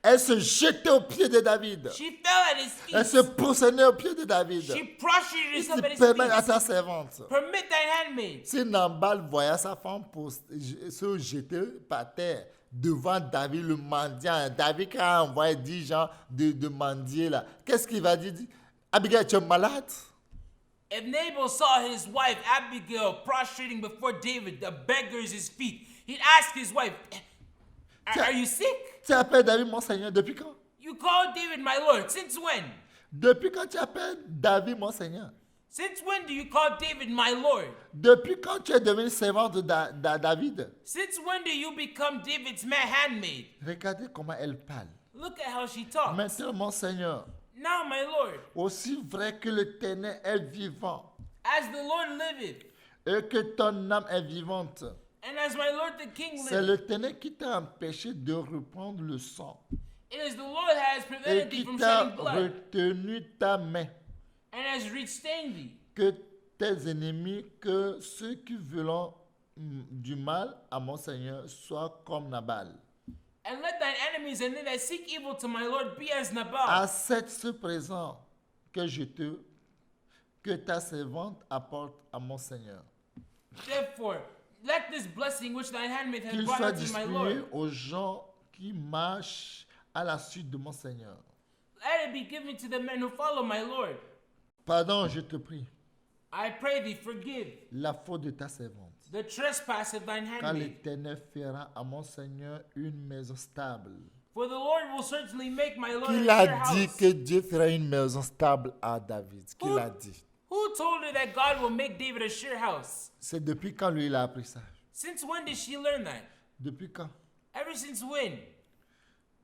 Elle se jetait aux pieds de David. She fell at his Elle se feet. prosternait aux pieds de David. She prostrated Il herself at his permet à feet. sa servante. Permit thine handmaid. Si Nabal voyait sa femme se jeter par terre devant David, le mendiant, David qui a envoyé 10 gens de mendier là, qu'est-ce qu'il va dire? Abigail, tu es malade? If Nabal saw his wife Abigail prostrating before David, the beggar's his feet, he'd ask his wife, are you sick? Tu appelles David mon Seigneur depuis quand? You call David my lord. Since when? Depuis quand tu appelles David mon Seigneur? Since when do you call David my lord? Depuis quand tu es devenu servant de David? Since when do you become David's handmaid? Regardez comment elle parle. Look at how she talks. Maintenant, mon Seigneur, Now, my lord, aussi vrai que l'Éternel est vivant as the Lord liveth, et que ton âme est vivante, and as my lord the king c'est liveth, l'Éternel qui t'a empêché de reprendre le sang it is the Lord that has et prevented thee qui from t'a shedding blood, retenu ta main, and has restrained thee. que tes ennemis, que ceux qui veulent du mal à mon Seigneur soient comme Nabal. And let thine enemies and they that seek evil to my lord be as Nabal. Accepte ce présent que ta servante apporte à mon Seigneur. Therefore, let this blessing which thine handmaid hath Qu'il brought soit unto my distribué lord, aux gens qui marchent à la suite de mon Seigneur. let it be given to the men who follow my lord. Pardon, je te prie, I pray thee, forgive la faute de ta servante. the trespass of thine Car handmaid. l'Éternel fera à mon Seigneur une maison stable. For the Lord will certainly make my Lord Qu'il a sure a dit house. que Dieu fera une maison stable à David. Qu'il a dit. Who told her that God will make David a sure house? C'est depuis quand lui il a appris ça? Since when did she learn that? Depuis quand? Ever since when?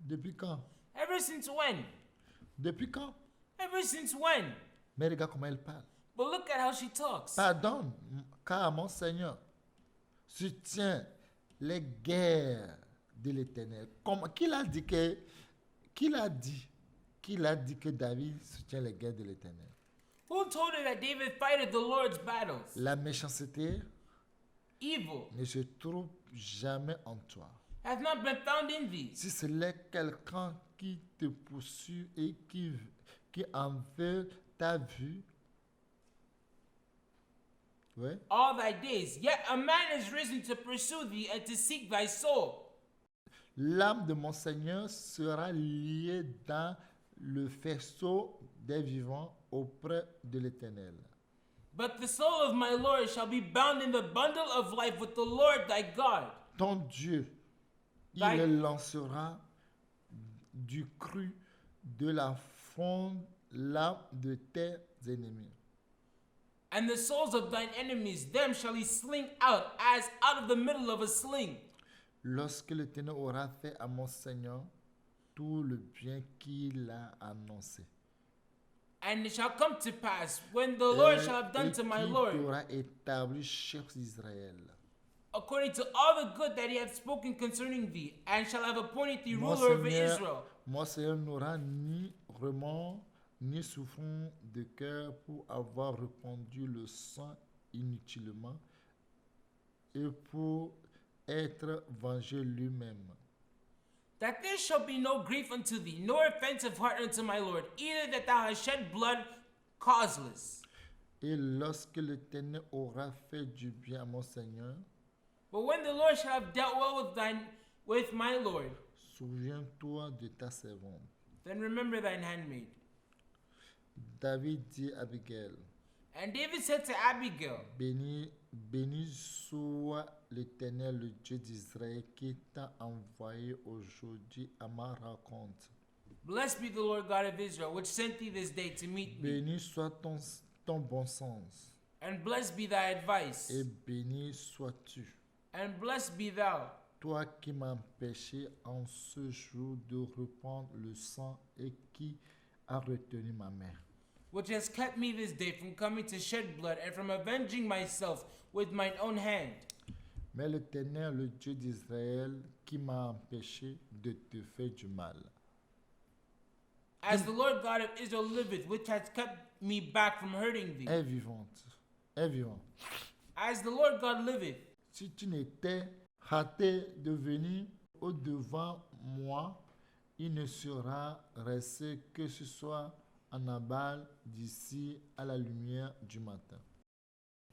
Depuis quand? Ever since when? Depuis quand? Ever since when? Mais regarde comment elle parle. But look at how she talks. Pardonne, car mon Seigneur soutient les guerres de l'Éternel. Qu'il a dit que David soutient les guerres de l'Éternel. Who told her that David fighted the Lord's battles? La méchanceté Evil ne se trouve jamais en toi. hath not been found in thee. Si c'est quelqu'un qui te poursuit et qui en veut ta vue, ouais, All thy days, yet a man is risen to pursue thee and to seek thy soul. l'âme de mon Seigneur sera liée dans le faisceau des vivants auprès de l'Éternel. But the soul of my Lord shall be bound in the bundle of life with the Lord thy God. Ton Dieu, il Thy- lancera du cru de la fonde l'âme de tes ennemis. And the souls of thine enemies, them shall he sling out as out of the middle of a sling. Lorsque l'Éternel aura fait à mon Seigneur tout le bien qu'il a annoncé. And it shall come to pass when the Lord shall have done Et to my qu'il Lord, t'aura établi chef d'Israël. according to all the good that he hath spoken concerning thee, and shall have appointed thee ruler over Israel. Mon Seigneur n'aura ni remords ni souffrance de cœur pour avoir répandu le sang inutilement et pour être vengé lui-même. That there shall be no grief unto thee, nor offense of heart unto my Lord, either that thou hast shed blood causeless. Et lorsque l'Éternel aura fait du bien à mon Seigneur, But when the Lord shall have dealt well with my Lord, souviens-toi de ta servante. then remember thine handmaid. David dit à Abigail, And David said to Abigail, béni soit l'Éternel, le Dieu d'Israël, qui t'a envoyé aujourd'hui à ma rencontre. Blessed be the Lord God of Israel, which sent thee this day to meet me. Béni soit ton bon sens, And blessed be thy advice. et béni sois-tu, And blessed be thou, toi qui m'empêchais en ce jour de reprendre le sang et qui a retenu ma main. which has kept me this day from coming to shed blood and from avenging myself with mine own hand. Mais l'Éternel, le Dieu d'Israël, qui m'a empêché de te faire du mal. As the Lord God of Israel liveth, which has kept me back from hurting thee. Est vivante, est vivant. As the Lord God liveth, Si tu n'étais hâté de venir au-devant moi, il ne sera resté que ce soit en aval d'ici à la lumière du matin.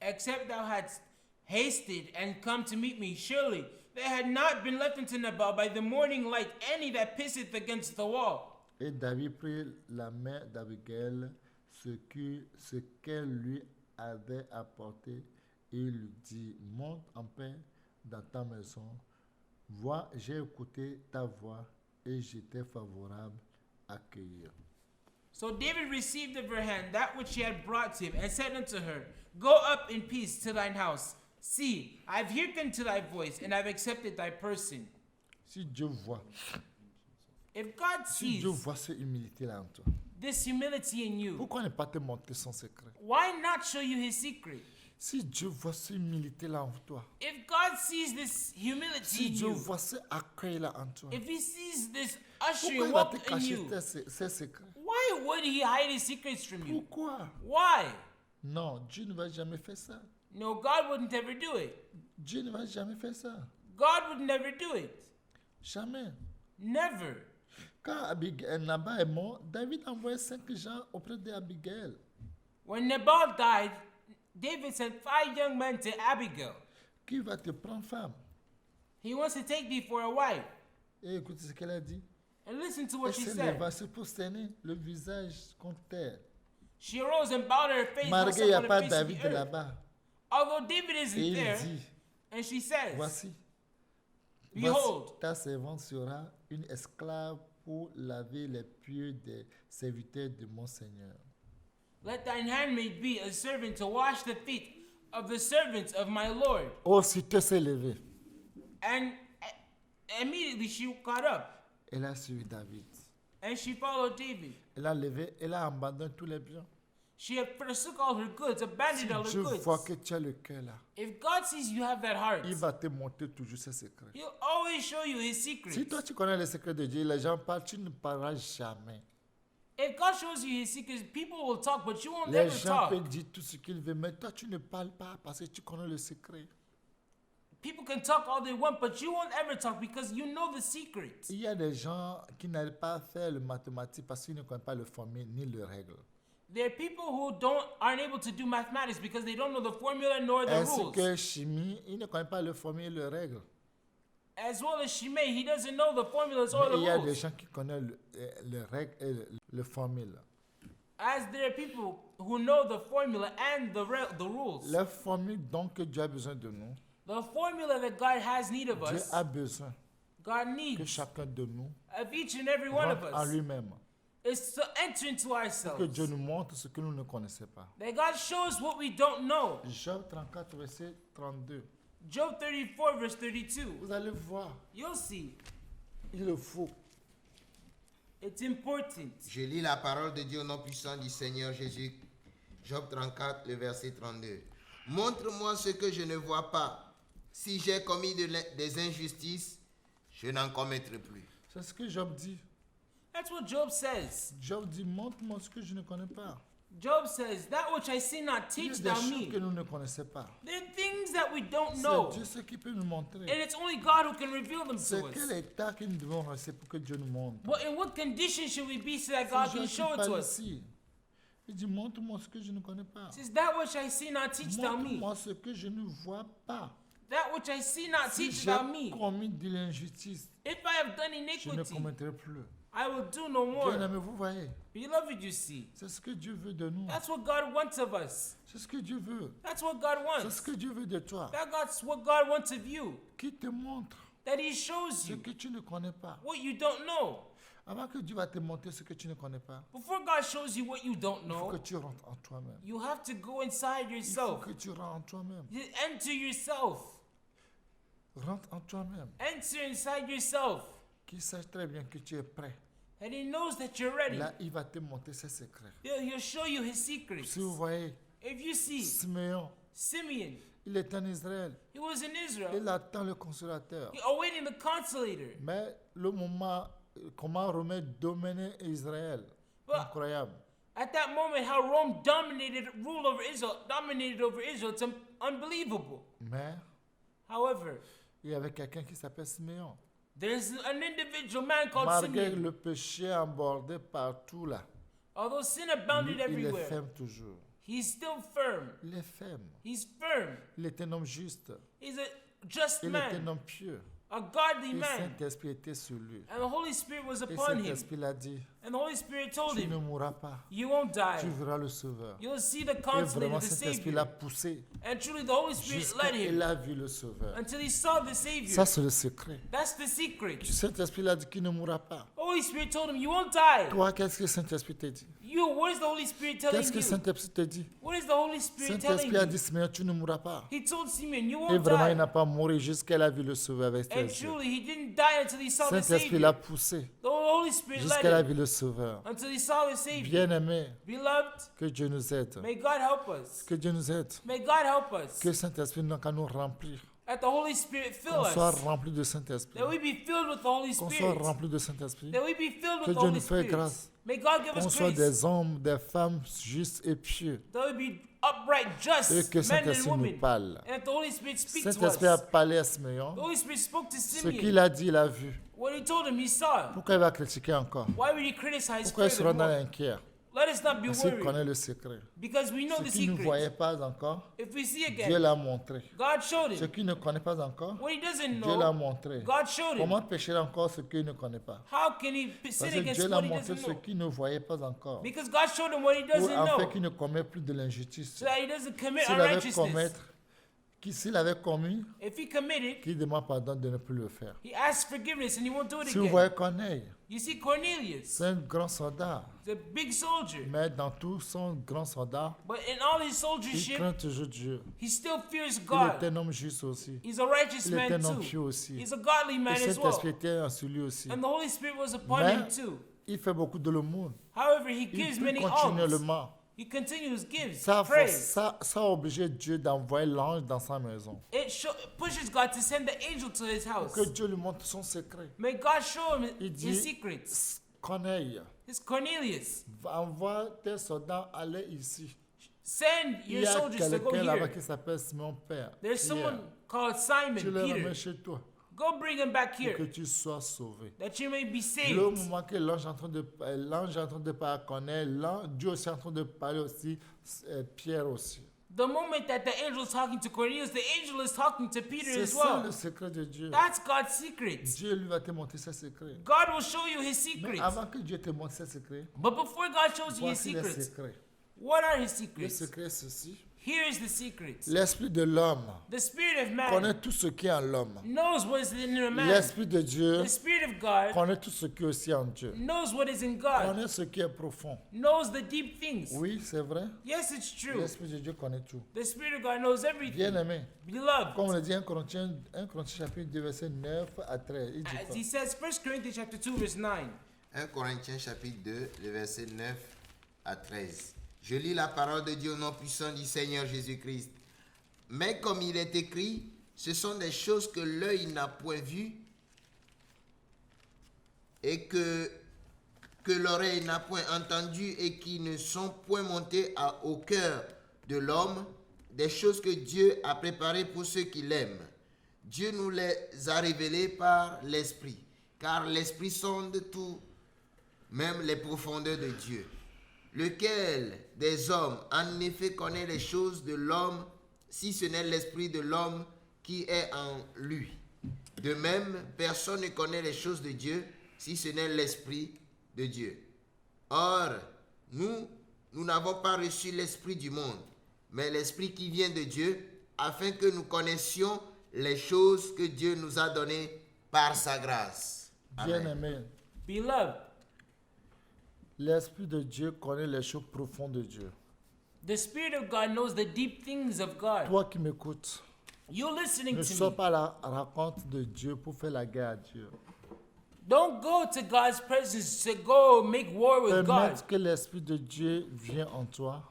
except thou hadst hasted and come to meet me, surely there had not been left unto Nabal by the morning light any that pisseth against the wall. Et David prit la main d'Abigail, ce qu'elle lui avait apporté, et lui dit, monte en paix dans ta maison. Vois, j'ai écouté ta voix et j'étais favorable à accueillir. So David received of her hand that which she had brought to him, and said unto her, Go up in peace to thine house. See, I have hearkened to thy voice, and I have accepted thy person. Si Dieu voit, If God si sees Dieu voit cette humilité-là en toi, this humility in you, pourquoi ne pas te montrer son secret? why not show you his secret? Si Dieu voit cette humilité-là en toi, If God sees this humility si in Dieu you, voit cet accueil-là en toi, if he sees this pourquoi ushering il va up te in cacher you, ses secrets? why would he hide his secrets from you? Pourquoi? Why? Non, Dieu ne va jamais faire ça. No, God wouldn't ever do it. Dieu ne va jamais faire ça. God would never do it. Jamais. Never. Quand Nabal est mort, David a envoyé 5 gens auprès d'Abigail. When Nabal died, David sent 5 young men to Abigail. Qui va te prendre femme? He wants to take thee for a wife. Et écoute ce qu'elle a dit. And listen to Elle what she s'est said. levée, se prosterner, le visage contre terre. She arose and bowed her face. Malgré il n'y a herself pas on the face of David the earth. là-bas. Although David Et isn't il there, dit, and she says, voici, Behold, ta servante sera une esclave pour laver les pieds des serviteurs de mon Seigneur. let thine handmaid be a servant to wash the feet of the servants of my Lord. Aussitôt s'est levée. And immediately she got up Elle a suivi David. and she followed David. Elle a levé, elle a abandonné tous les biens. She had forsook all her goods, Si abandoned all her Dieu goods. voit que tu as le cœur là, If God sees you have that heart, il va te montrer toujours ses secrets. He'll always show you His secrets. Si toi tu connais les secrets de Dieu, les gens parlent, tu ne parleras jamais. If God shows you His secrets, people will talk, but you won't Les ever gens talk. peuvent dire tout ce qu'ils veulent, mais toi tu ne parles pas parce que tu connais le secret. People can talk all they want, but you won't ever talk because you know the secret. Il y a des gens qui n'arrivent pas à faire le mathématique parce qu'ils ne connaissent pas le formule ni le règle. There are people who aren't able to do mathematics because they don't know the formula nor the Ainsi rules. que chimie, ils ne connaissent pas le formule et le règle. As well as Shimei, he doesn't know the formulas or Mais il y a the des rules. gens qui connaissent le règle et le formule. As there are people who know the formula and the rules. La formule donc que Dieu a besoin de nous, The formula that God has need of Dieu us, a besoin God que needs chacun de nous of each and every one of rentre en us, lui-même. is to enter into Que Dieu ourselves. nous montre ce que nous ne connaissons pas. That God shows what we don't know. Job 34, verset 32. Job 34, verse 32. Vous allez voir, You'll see. il le faut. It's important. Je lis la parole de Dieu au nom puissant du Seigneur Jésus. Job 34, le verset 32. Montre-moi ce que je ne vois pas. Si j'ai commis des injustices, je n'en commettrai plus. C'est ce que Job dit. That's what Job says. Job dit, montre-moi ce que je ne connais pas. Job says, that which I see not, Il y a teach des thou choses me. que nous ne connaissons pas. There are things that we don't C'est know. Dieu ce qui peut nous montrer. And it's only God who can reveal them C'est to quel us. état que nous devons rester pour que Dieu nous montre. But in what condition should we be so that C'est God Job can qui show it to parle us? ici. Il dit, montre-moi ce que je ne connais pas. It says, that which I see not, teach thou me. Montre-moi ce que je ne vois pas. That which I see not, Si teach j'ai thou me. commis de l'injustice, If I have done je ne iniquity, commettrai plus. I will do no Bien more. aimé, vous voyez, Beloved, you see, c'est ce que Dieu veut de nous. that's what God wants of us. C'est ce que Dieu veut. That's what God C'est wants. ce que Dieu veut de toi. That's what God wants of you. Qui te montre That He shows ce you que tu ne connais pas. what you don't know. Avant que Dieu va te montrer ce que tu ne connais pas, Before God shows you what you don't il faut que know, tu rentres en toi-même. you have to go inside Il faut yourself. que tu rentres en toi-même. You enter yourself. Rentre en toi-même. Enter inside yourself. Qu'il sache très bien que tu es prêt. And He knows that you're ready. Là, il va te montrer ses secrets. He'll show you His secrets. Si vous voyez, If you see Simeon, Simeon, il est en Israël. he was in Israel, Il attend le consolateur. awaiting the consolator. Mais le moment, comment Romain dominait Israël, But- incroyable. At that moment, how Rome ruled over Israel, dominated over Israel, it's unbelievable. Mais However, il y avait quelqu'un qui s'appelle Simeon. there's an individual man called Malgré Simeon. le péché embordé partout là, Although sin lui, abounded il est everywhere, ferme toujours. he's still firm. Il est ferme. He's firm. Il est un homme juste. He's a just Il est un man, homme pieux. a godly Et man. Saint-Esprit était sur lui. And the Holy Spirit was Et upon him. Saint-Esprit l'a dit, And the Holy Spirit told tu ne him, mourras pas. you won't die. Tu verras le Sauveur. You'll see the Et consolator, vraiment, the Saint-Esprit l'a Savior. poussé And truly, the Holy Spirit jusqu'à led il him a vu le Sauveur. until he saw the Ça, Savior. c'est le secret. That's the secret. Saint-Esprit l'a dit qu'il ne mourra pas. The Holy Spirit told him, you won't die. Toi, qu'est-ce que Saint-Esprit te dit? You, what is the Holy Spirit telling Qu'est-ce que you? Saint-Esprit te dit? What is the Holy Spirit telling Saint-Esprit a you? dit, Simeon, tu ne mourras pas. He told Simeon, you Et won't vraiment, il die. n'a pas mouru jusqu'à il a vu le Sauveur avec ses And yeux. truly, he didn't die until he saw the Saint-Esprit l'a Savior. poussé The Holy Spirit jusqu'à led il a him vu le Sauveur. until he saw the Savior. Bien-aimé, Beloved, que Dieu nous aide. may God help us. Que Dieu nous aide. May God help us. Que Saint-Esprit n'a qu'à nous remplir. That the Holy Spirit fill Qu'on soit us. rempli de Saint-Esprit. That we be filled with the Holy Qu'on soit Spirit. rempli de Saint-Esprit. That we be filled Que with the Dieu Holy nous fasse Spirit. grâce. May God give Qu'on us soit grace. des hommes, des femmes justes et pieux. That we be upright, just Et que men and Saint-Esprit nous women. parle. And that the Holy Spirit speak to us. Saint-Esprit a The parlé à Simeon. Holy Spirit spoke to Ce Simeon. qu'il a dit, il a vu. What he told him, he saw. Pourquoi il va critiquer encore? Why would he criticize Pourquoi il sera dans furthermore? l'inquiet? Let us not be Parce qu'il worried. connaît le secret. Because we know Ce the qu'il ne voyait secret. pas encore, If we see Dieu again, l'a montré. God showed Ce him. qu'il ne connaît pas encore, What he doesn't Dieu l'a know, montré. God showed him. Comment pécher encore ce qu'il ne connaît pas? How can he Parce sin que against Dieu l'a what he montré doesn't ce know? qu'il ne voyait pas encore. Because God showed him what he Pour doesn't en fait know. qu'il ne commet plus de l'injustice. So that he doesn't commit S'il avait unrighteousness. s'il avait commis, If he committed, qu'il demande pardon de ne plus le faire. he asks forgiveness and he won't do it Si vous again. voyez Corneille, You see Cornelius, c'est un grand soldat. he's a big soldier. Mais dans tout son grand soldat, But in all his il soldiership, craint toujours Dieu. he still fears Il God. était un homme juste aussi. He's a righteous Il était man un homme too. pieux aussi. He's a godly Et man as well. Saint-Esprit était en celui aussi. And the Holy Spirit was upon Mais him too. il fait beaucoup de l'aumône. However, he Il gives prie many alms. continuellement. He continues gives Ça praise. a obligé Dieu d'envoyer l'ange dans sa maison. It pushes God to send the angel to his house. Que Dieu lui montre son secret. May God show him Il his dit, secrets. Corneille, It's Cornelius. envoie tes soldats aller ici. Send Il your y a soldiers to go quelqu'un là-bas here. qui s'appelle Simon Père. There's Pierre. someone called Tu Simon le remets Peter. chez toi Go bring him back pour que here tu sois sauvé. that you may be Le saved. moment que l'ange est en train de parler à Corneille, Dieu aussi est en train de parler aussi Pierre aussi. The moment that the angel is talking to Cornelius, the angel is talking to Peter C'est as ça le well. secret de Dieu. That's God's secret. Dieu lui va te montrer ses secrets. God will show you his Mais secrets. avant que Dieu te montre ses secrets, But before God shows you his voici les secrets, secrets. what are his Le secrets? secret est ceci. Here is the secret. L'esprit de l'homme The spirit of man connaît tout ce qui est en l'homme. knows what is in a man. L'esprit de Dieu The spirit of God connaît tout ce qui est aussi en Dieu. knows what is in God, Connaît ce qui est profond. knows the deep things. Oui, c'est vrai. Yes, it's true. L'esprit de Dieu connaît tout. The spirit of God knows everything. Bien aimé. Beloved, Comme on le dit 1 Corinthiens chapitre 2 verset 9 à 13. Il dit as quoi? he says, 1 Corinthians chapter 2, verse 9. 1 Corinthiens chapitre 2, le verset 9 à 13. Je lis la parole de Dieu au nom puissant du Seigneur Jésus-Christ. Mais comme il est écrit, ce sont des choses que l'œil n'a point vues et que l'oreille n'a point entendues et qui ne sont point montées au cœur de l'homme, des choses que Dieu a préparées pour ceux qui l'aiment. Dieu nous les a révélées par l'Esprit, car l'Esprit sonde tout, même les profondeurs de Dieu. Lequel des hommes en effet connaît les choses de l'homme, si ce n'est l'Esprit de l'homme qui est en lui. De même, personne ne connaît les choses de Dieu, si ce n'est l'Esprit de Dieu. Or, nous n'avons pas reçu l'Esprit du monde, mais l'Esprit qui vient de Dieu, afin que nous connaissions les choses que Dieu nous a données par sa grâce. Bien Amen. aimé. Beloved, L'Esprit de Dieu connaît les choses profondes de Dieu. the spirit of God knows the deep things of God. Toi qui m'écoutes, You listening ne to sois me. pas la raconte de Dieu pour faire la guerre à Dieu. Don't go to God's presence to go make war with God. Permettre que l'Esprit de Dieu vienne en toi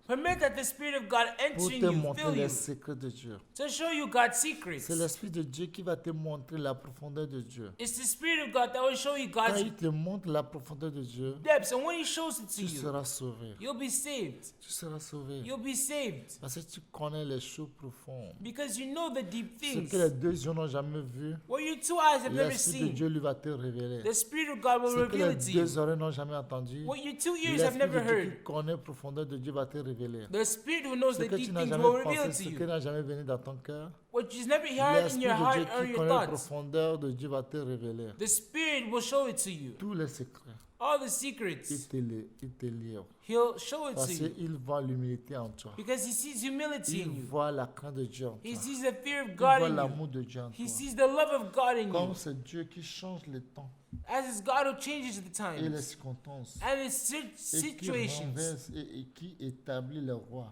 Permit that the spirit of God pour enter in te you, montrer fill les you, secrets de Dieu. to show you God's secrets. C'est l'Esprit de Dieu qui va te montrer la profondeur de Dieu. It's the spirit of God that will show you Quand God's il te montre la profondeur de Dieu, depths, and when He shows it to tu you, seras sauvé. you'll be saved. Tu seras sauvé. You'll be saved Parce que tu connais les choses profondes. because you know the deep Ce things. que les deux yeux n'ont jamais vu, What your two eyes have never l'Esprit de seen, Dieu lui va te révéler. the spirit of God will Ce que reveal les it to you. deux oreilles n'ont jamais entendu, What your two ears have l'Esprit never de Dieu heard, qui connaît la profondeur de Dieu va te révéler. the spirit who knows Ce the que tu deep n'as things jamais will reveal pensé, it to ce qui you. n'a jamais venu dans ton cœur, What you've never heard in l'Esprit your de heart Dieu or qui your connaît la thoughts, profondeur de Dieu va te révéler. the spirit will show it to you. Tous les secrets, All the secrets, il te livre. He'll show it to Parce you qu'il voit l'humilité en toi. because He sees humility Il in you. voit la crainte de Dieu en toi. He sees the fear of Il God voit in you. l'amour de Dieu en He toi. sees the love of God in Comme you. c'est Dieu qui change le temps As it's God who changes the et les times circonstances and His et qui situations. renverse et qui établit le roi.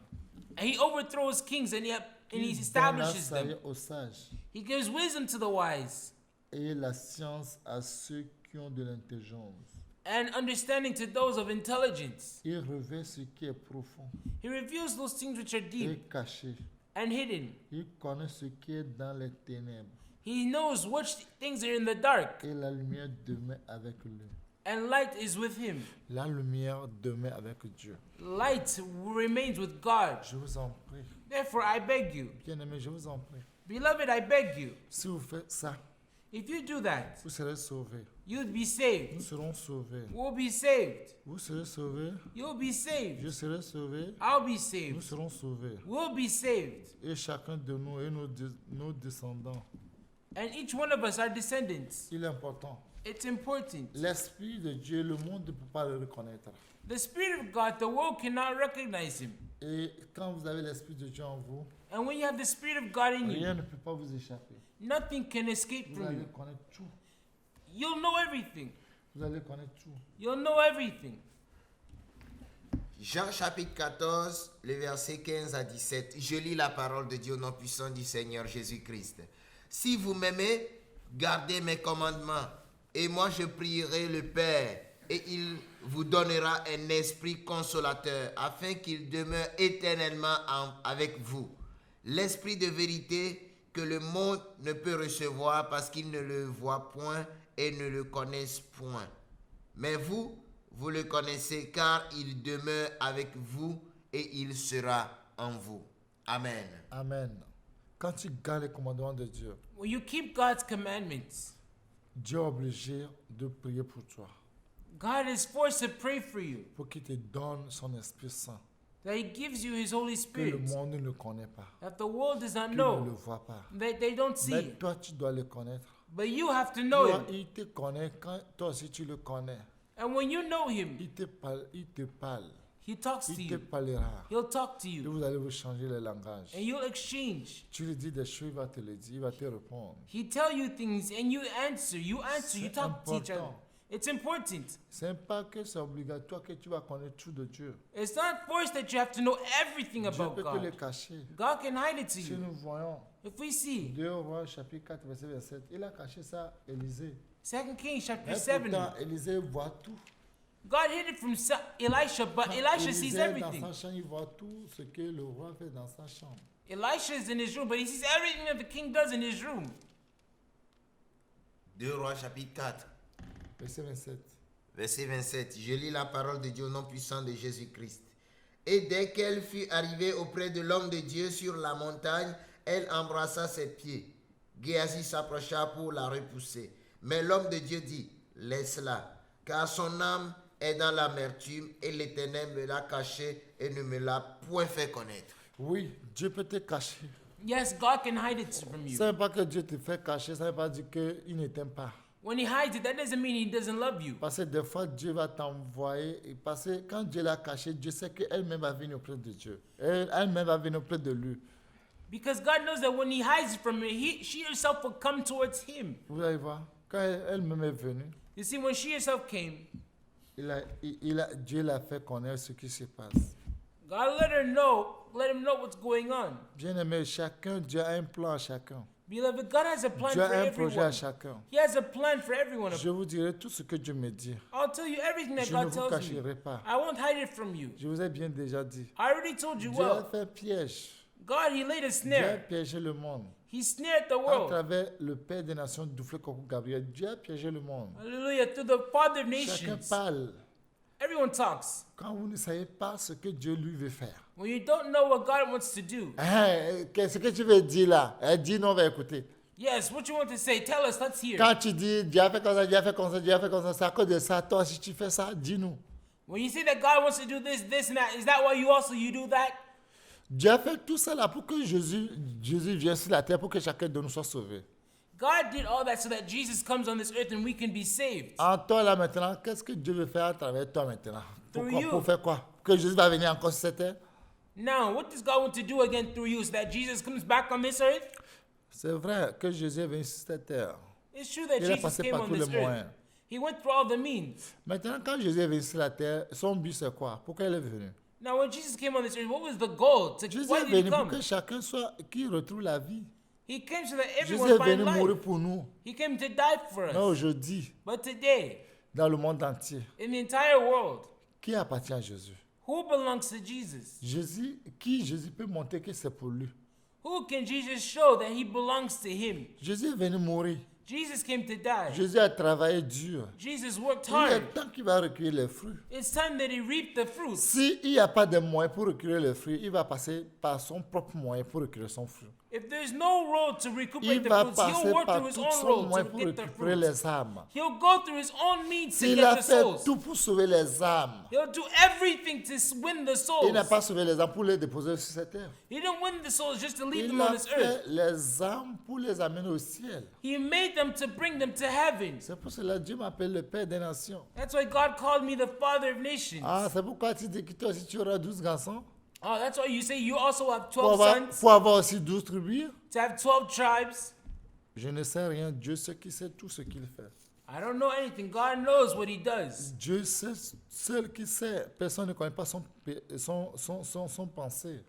And He overthrows kings and He Qui donne la establishes them. sagesse aux sages He gives wisdom to the wise et la science à ceux qui ont de l'intelligence. and understanding to those of intelligence. Il revêt ce qui est profond He reveals those things which are et deep caché. and hidden. Il connaît ce qui est dans les ténèbres He knows which things are in the dark, et la lumière demeure avec lui. and light is with Him. La lumière demeure avec Dieu. Light remains with God. Je vous en prie, Therefore, I beg you, bien-aimés, je vous en prie. beloved, I beg you, Si vous faites ça, If you do that, vous serez sauvés. you'd be Nous saved. serons sauvés. We'll be saved. Vous serez sauvés. You'll be saved. Je serai sauvé. I'll be Nous saved. serons sauvés. We'll be saved. Et chacun de nous et nos descendants. And each one of us are descendants. Il est important. It's important. L'Esprit de Dieu, le monde ne peut pas le reconnaître. The Spirit of God, the world cannot recognize Him. Et quand vous avez l'Esprit de Dieu en vous, And when you have the Spirit of God in you, rien ne peut pas vous échapper. nothing can escape Vous from allez you. connaître tout. You'll know everything. Vous allez connaître tout. You'll know everything. Jean chapitre 14, les versets 15 à 17. Je lis la parole de Dieu au nom puissant du Seigneur Jésus-Christ. Si vous m'aimez, gardez mes commandements. Et moi je prierai le Père, et il vous donnera un esprit consolateur, afin qu'il demeure éternellement avec vous. L'esprit de vérité que le monde ne peut recevoir parce qu'il ne le voit point et ne le connaissent point. Mais vous, vous le connaissez car il demeure avec vous et il sera en vous. Amen. Amen. Quand tu gardes les commandements de Dieu, When you keep God's commandments, Dieu est obligé de prier pour toi, God is forced to pray for you, pour qu'il te donne son Esprit Saint, that He gives you His Holy que le Spirit, monde ne connaît pas, that the world does not qu'il ne le know, voit pas. that they don't see Mais it. toi, tu dois le connaître. But you have to know Toi, Him. il te connaît quand toi aussi tu le connais. And when you know Him, Il te parle, He talks to il te you. parlera. He'll talk to Et you. vous allez vous changer le langage. And you'll exchange. Tu lui dis des choses, il va te le dire, il va te répondre. He tell you things and you answer. You answer. You C'est talk to each other. important. It's important. C'est pas que c'est obligatoire que tu vas connaître tout de Dieu. It's not forced that you have to know everything Dieu about peut te le God. cacher. God can hide it to Si you. nous voyons If we see 2 Rois chapitre 4 verset 27, il a caché ça à Élisée. 2 Kings chapter Mais 7, pourtant, Élisée voit tout. God hid it from Elisha, but Quand Elisha sees Élisée est everything. dans sa chambre, il voit tout ce que le roi fait dans sa chambre. Elisha is in his room, but he sees everything that the king does in his room. 2 Rois chapitre 4, Verset 27. verset 27. Je lis la parole de Dieu au nom puissant de Jésus-Christ. Et dès qu'elle fut arrivée auprès de l'homme de Dieu sur la montagne, elle embrassa ses pieds. Géasi s'approcha pour la repousser. Mais l'homme de Dieu dit, laisse-la, car son âme est dans l'amertume et l'Éternel me l'a cachée et ne me l'a point fait connaître. Oui, Dieu peut te cacher. Yes, God can hide it from you. Ça ne veut pas que Dieu te fait cacher, ça ne veut pas dire qu'il ne t'aime pas. When he hides it, that doesn't mean he doesn't love you. Parce que des fois, Dieu va t'envoyer. Parce que quand Dieu l'a caché, Dieu sait qu'elle-même va venir auprès de Dieu. Elle-même va venir auprès de lui. Because God knows that when he hides it from you, she herself will come towards him. Vous allez voir, quand elle-même est venue, You see, when she herself came, Dieu l'a fait connaître ce qui se passe. God let him know what's going on. Bien aimé, chacun, Dieu a un plan à chacun. Beloved, God has a plan Dieu for a un projet à everyone. chacun. He has a plan for everyone. Je vous dirai tout ce que Dieu me dit. I'll tell you everything that Je ne God vous tells me. cacherai pas. I won't hide it from you. Je vous ai bien déjà dit. I already told you Dieu a well. fait piège. God, he laid a Dieu a snare. piégé le monde. He snared the À world. travers le Père des Nations, Dufle Koko Gabriel, Dieu a piégé le monde. Hallelujah. Through the Father of Chacun nations. parle. Everyone talks. Quand vous ne savez pas ce que Dieu lui veut faire. When you don't know what God wants to do. Qu'est-ce que tu veux dire là? Elle dit non, on va écouter. Yes, what you want to say, tell us, let's hear. Quand tu dis Dieu a fait comme ça, Dieu a fait comme ça, Dieu a fait comme ça, c'est à cause de ça. Toi, si tu fais ça, dis-nous. When you say that God wants to do this, this, and that, is that why you do that? Dieu a fait tout ça là pour que Jésus vienne sur la terre, pour que chacun de nous soit sauvé. God did all that so that Jesus comes on this earth and we can be saved. En toi là maintenant, qu'est-ce que Dieu veut faire à travers toi maintenant? Pourquoi? you. Pour faire quoi? Que Jésus va venir encore sur cette terre? Now, what does God want to do again through you so that Jesus comes back on this earth? C'est vrai que Jésus est venu sur cette terre. It's true that Il est Jesus passé came par on tous les this earth. moyens. He went through all the means. Maintenant, quand Jésus est venu sur la terre, son but c'est quoi? Pourquoi il est venu? Now, when Jesus came on this earth, what was the goal? Jésus Why est did he venu pour come? que chacun soit, qui retrouve la vie. He came so that Jésus everyone est find venu mourir life. pour nous. He came to die for Mais us. aujourd'hui, But today, dans le monde entier, in the entire world, qui appartient à Jésus? who belongs to Jesus? Jésus peut montrer que c'est pour lui. Who can Jesus show that he belongs to him? Jésus est venu mourir. Jesus came to die. Jésus a travaillé dur. Jesus worked Il est hard. temps qu'il va recueillir les fruits. It's time that he reaped the fruits. S'il n'y a pas de moyens pour recueillir les fruits, il va passer par son propre moyen pour recueillir son fruit. If there's no road to il recuperate the va fruits, passer he'll work par through his tout own son road moyen to pour get the récupérer fruits. les âmes. He'll go through his own means to Il get a the fait souls. tout pour sauver les âmes. He'll do everything to win the Il n'a souls. pas sauvé les âmes pour les déposer sur cette terre. He didn't win the souls just to leave them Il on a this earth. fait les âmes pour les amener au ciel. He made them to bring them to heaven. C'est pour cela que Dieu m'appelle le Père des nations. That's why God called me the father of nations. Ah, c'est pourquoi tu dis que toi aussi tu auras 12 garçons. Oh, that's why you say you also have Faut 12 avoir, sons, faut avoir aussi 12 tribus. to have 12 tribes. Je ne sais rien. Dieu sait qui sait tout ce qu'il fait. I don't know anything. God knows what he does. Dieu sait, seul qui sait. Personne ne connaît pas son pensée.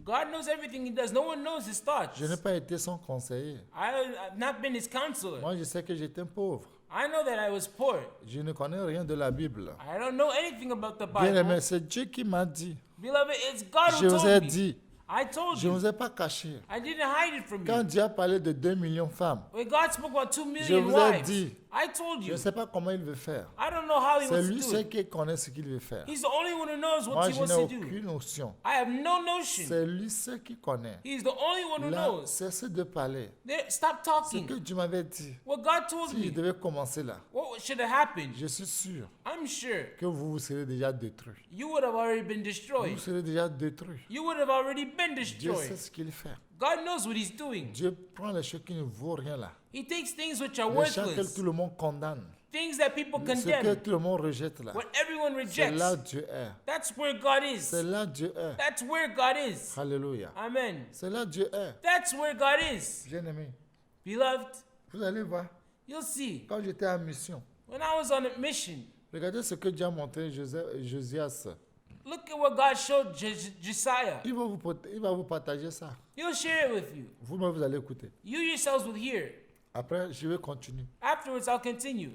God knows everything he does. No one knows his thoughts. Je n'ai pas été son conseiller. I've not been his counselor. Moi, je sais que j'étais pauvre. I know that I was poor. Je ne connais rien de la Bible. I don't know anything about the Bien aimé, Bible. c'est Dieu qui m'a dit. Beloved, it's God Je who vous told ai me. dit. I told Je ne you. vous ai pas caché. I didn't hide it from Quand you. Dieu a parlé de 2 millions de femmes, When God spoke about 2 je million vous ai wives, dit. I told je you. ne sais pas comment il veut faire. I don't know how he C'est wants lui to do seul it. qui connaît ce qu'il veut faire. He's the only one who knows Moi, what he je wants n'ai to do. aucune notion. I have no notion. C'est lui seul qui connaît. He's the only one who Là, knows. cessez de parler. Stop Ce que talking. Dieu m'avait dit, What God told si je me. devais commencer là, What should have happened? je suis sûr I'm sure que vous serez déjà détruits. you would have already been destroyed. Vous serez déjà détruits. You would have already been Dieu sait destroyed. ce qu'il fait. God knows what he's doing. Dieu prend les choses qui ne vaut rien là. He takes things which are Les choses que worthless, tout le monde condamne. things that people Ce que condemn, tout le monde rejette là. what everyone C'est là rejects. Dieu est. That's where God is. C'est là Dieu est. That's where God is. Alléluia. Amen. C'est là Dieu est. That's where God is. Bien-aimé, Beloved, vous allez voir, you'll see. quand j'étais en mission, When I was on a mission, regardez ce que Dieu a montré Josias. look at what God showed Josiah. Il va vous partager ça. He'll share it with you. Vous-même, vous allez écouter. You yourselves will hear. Après, je vais continuer. Afterwards, I'll continue.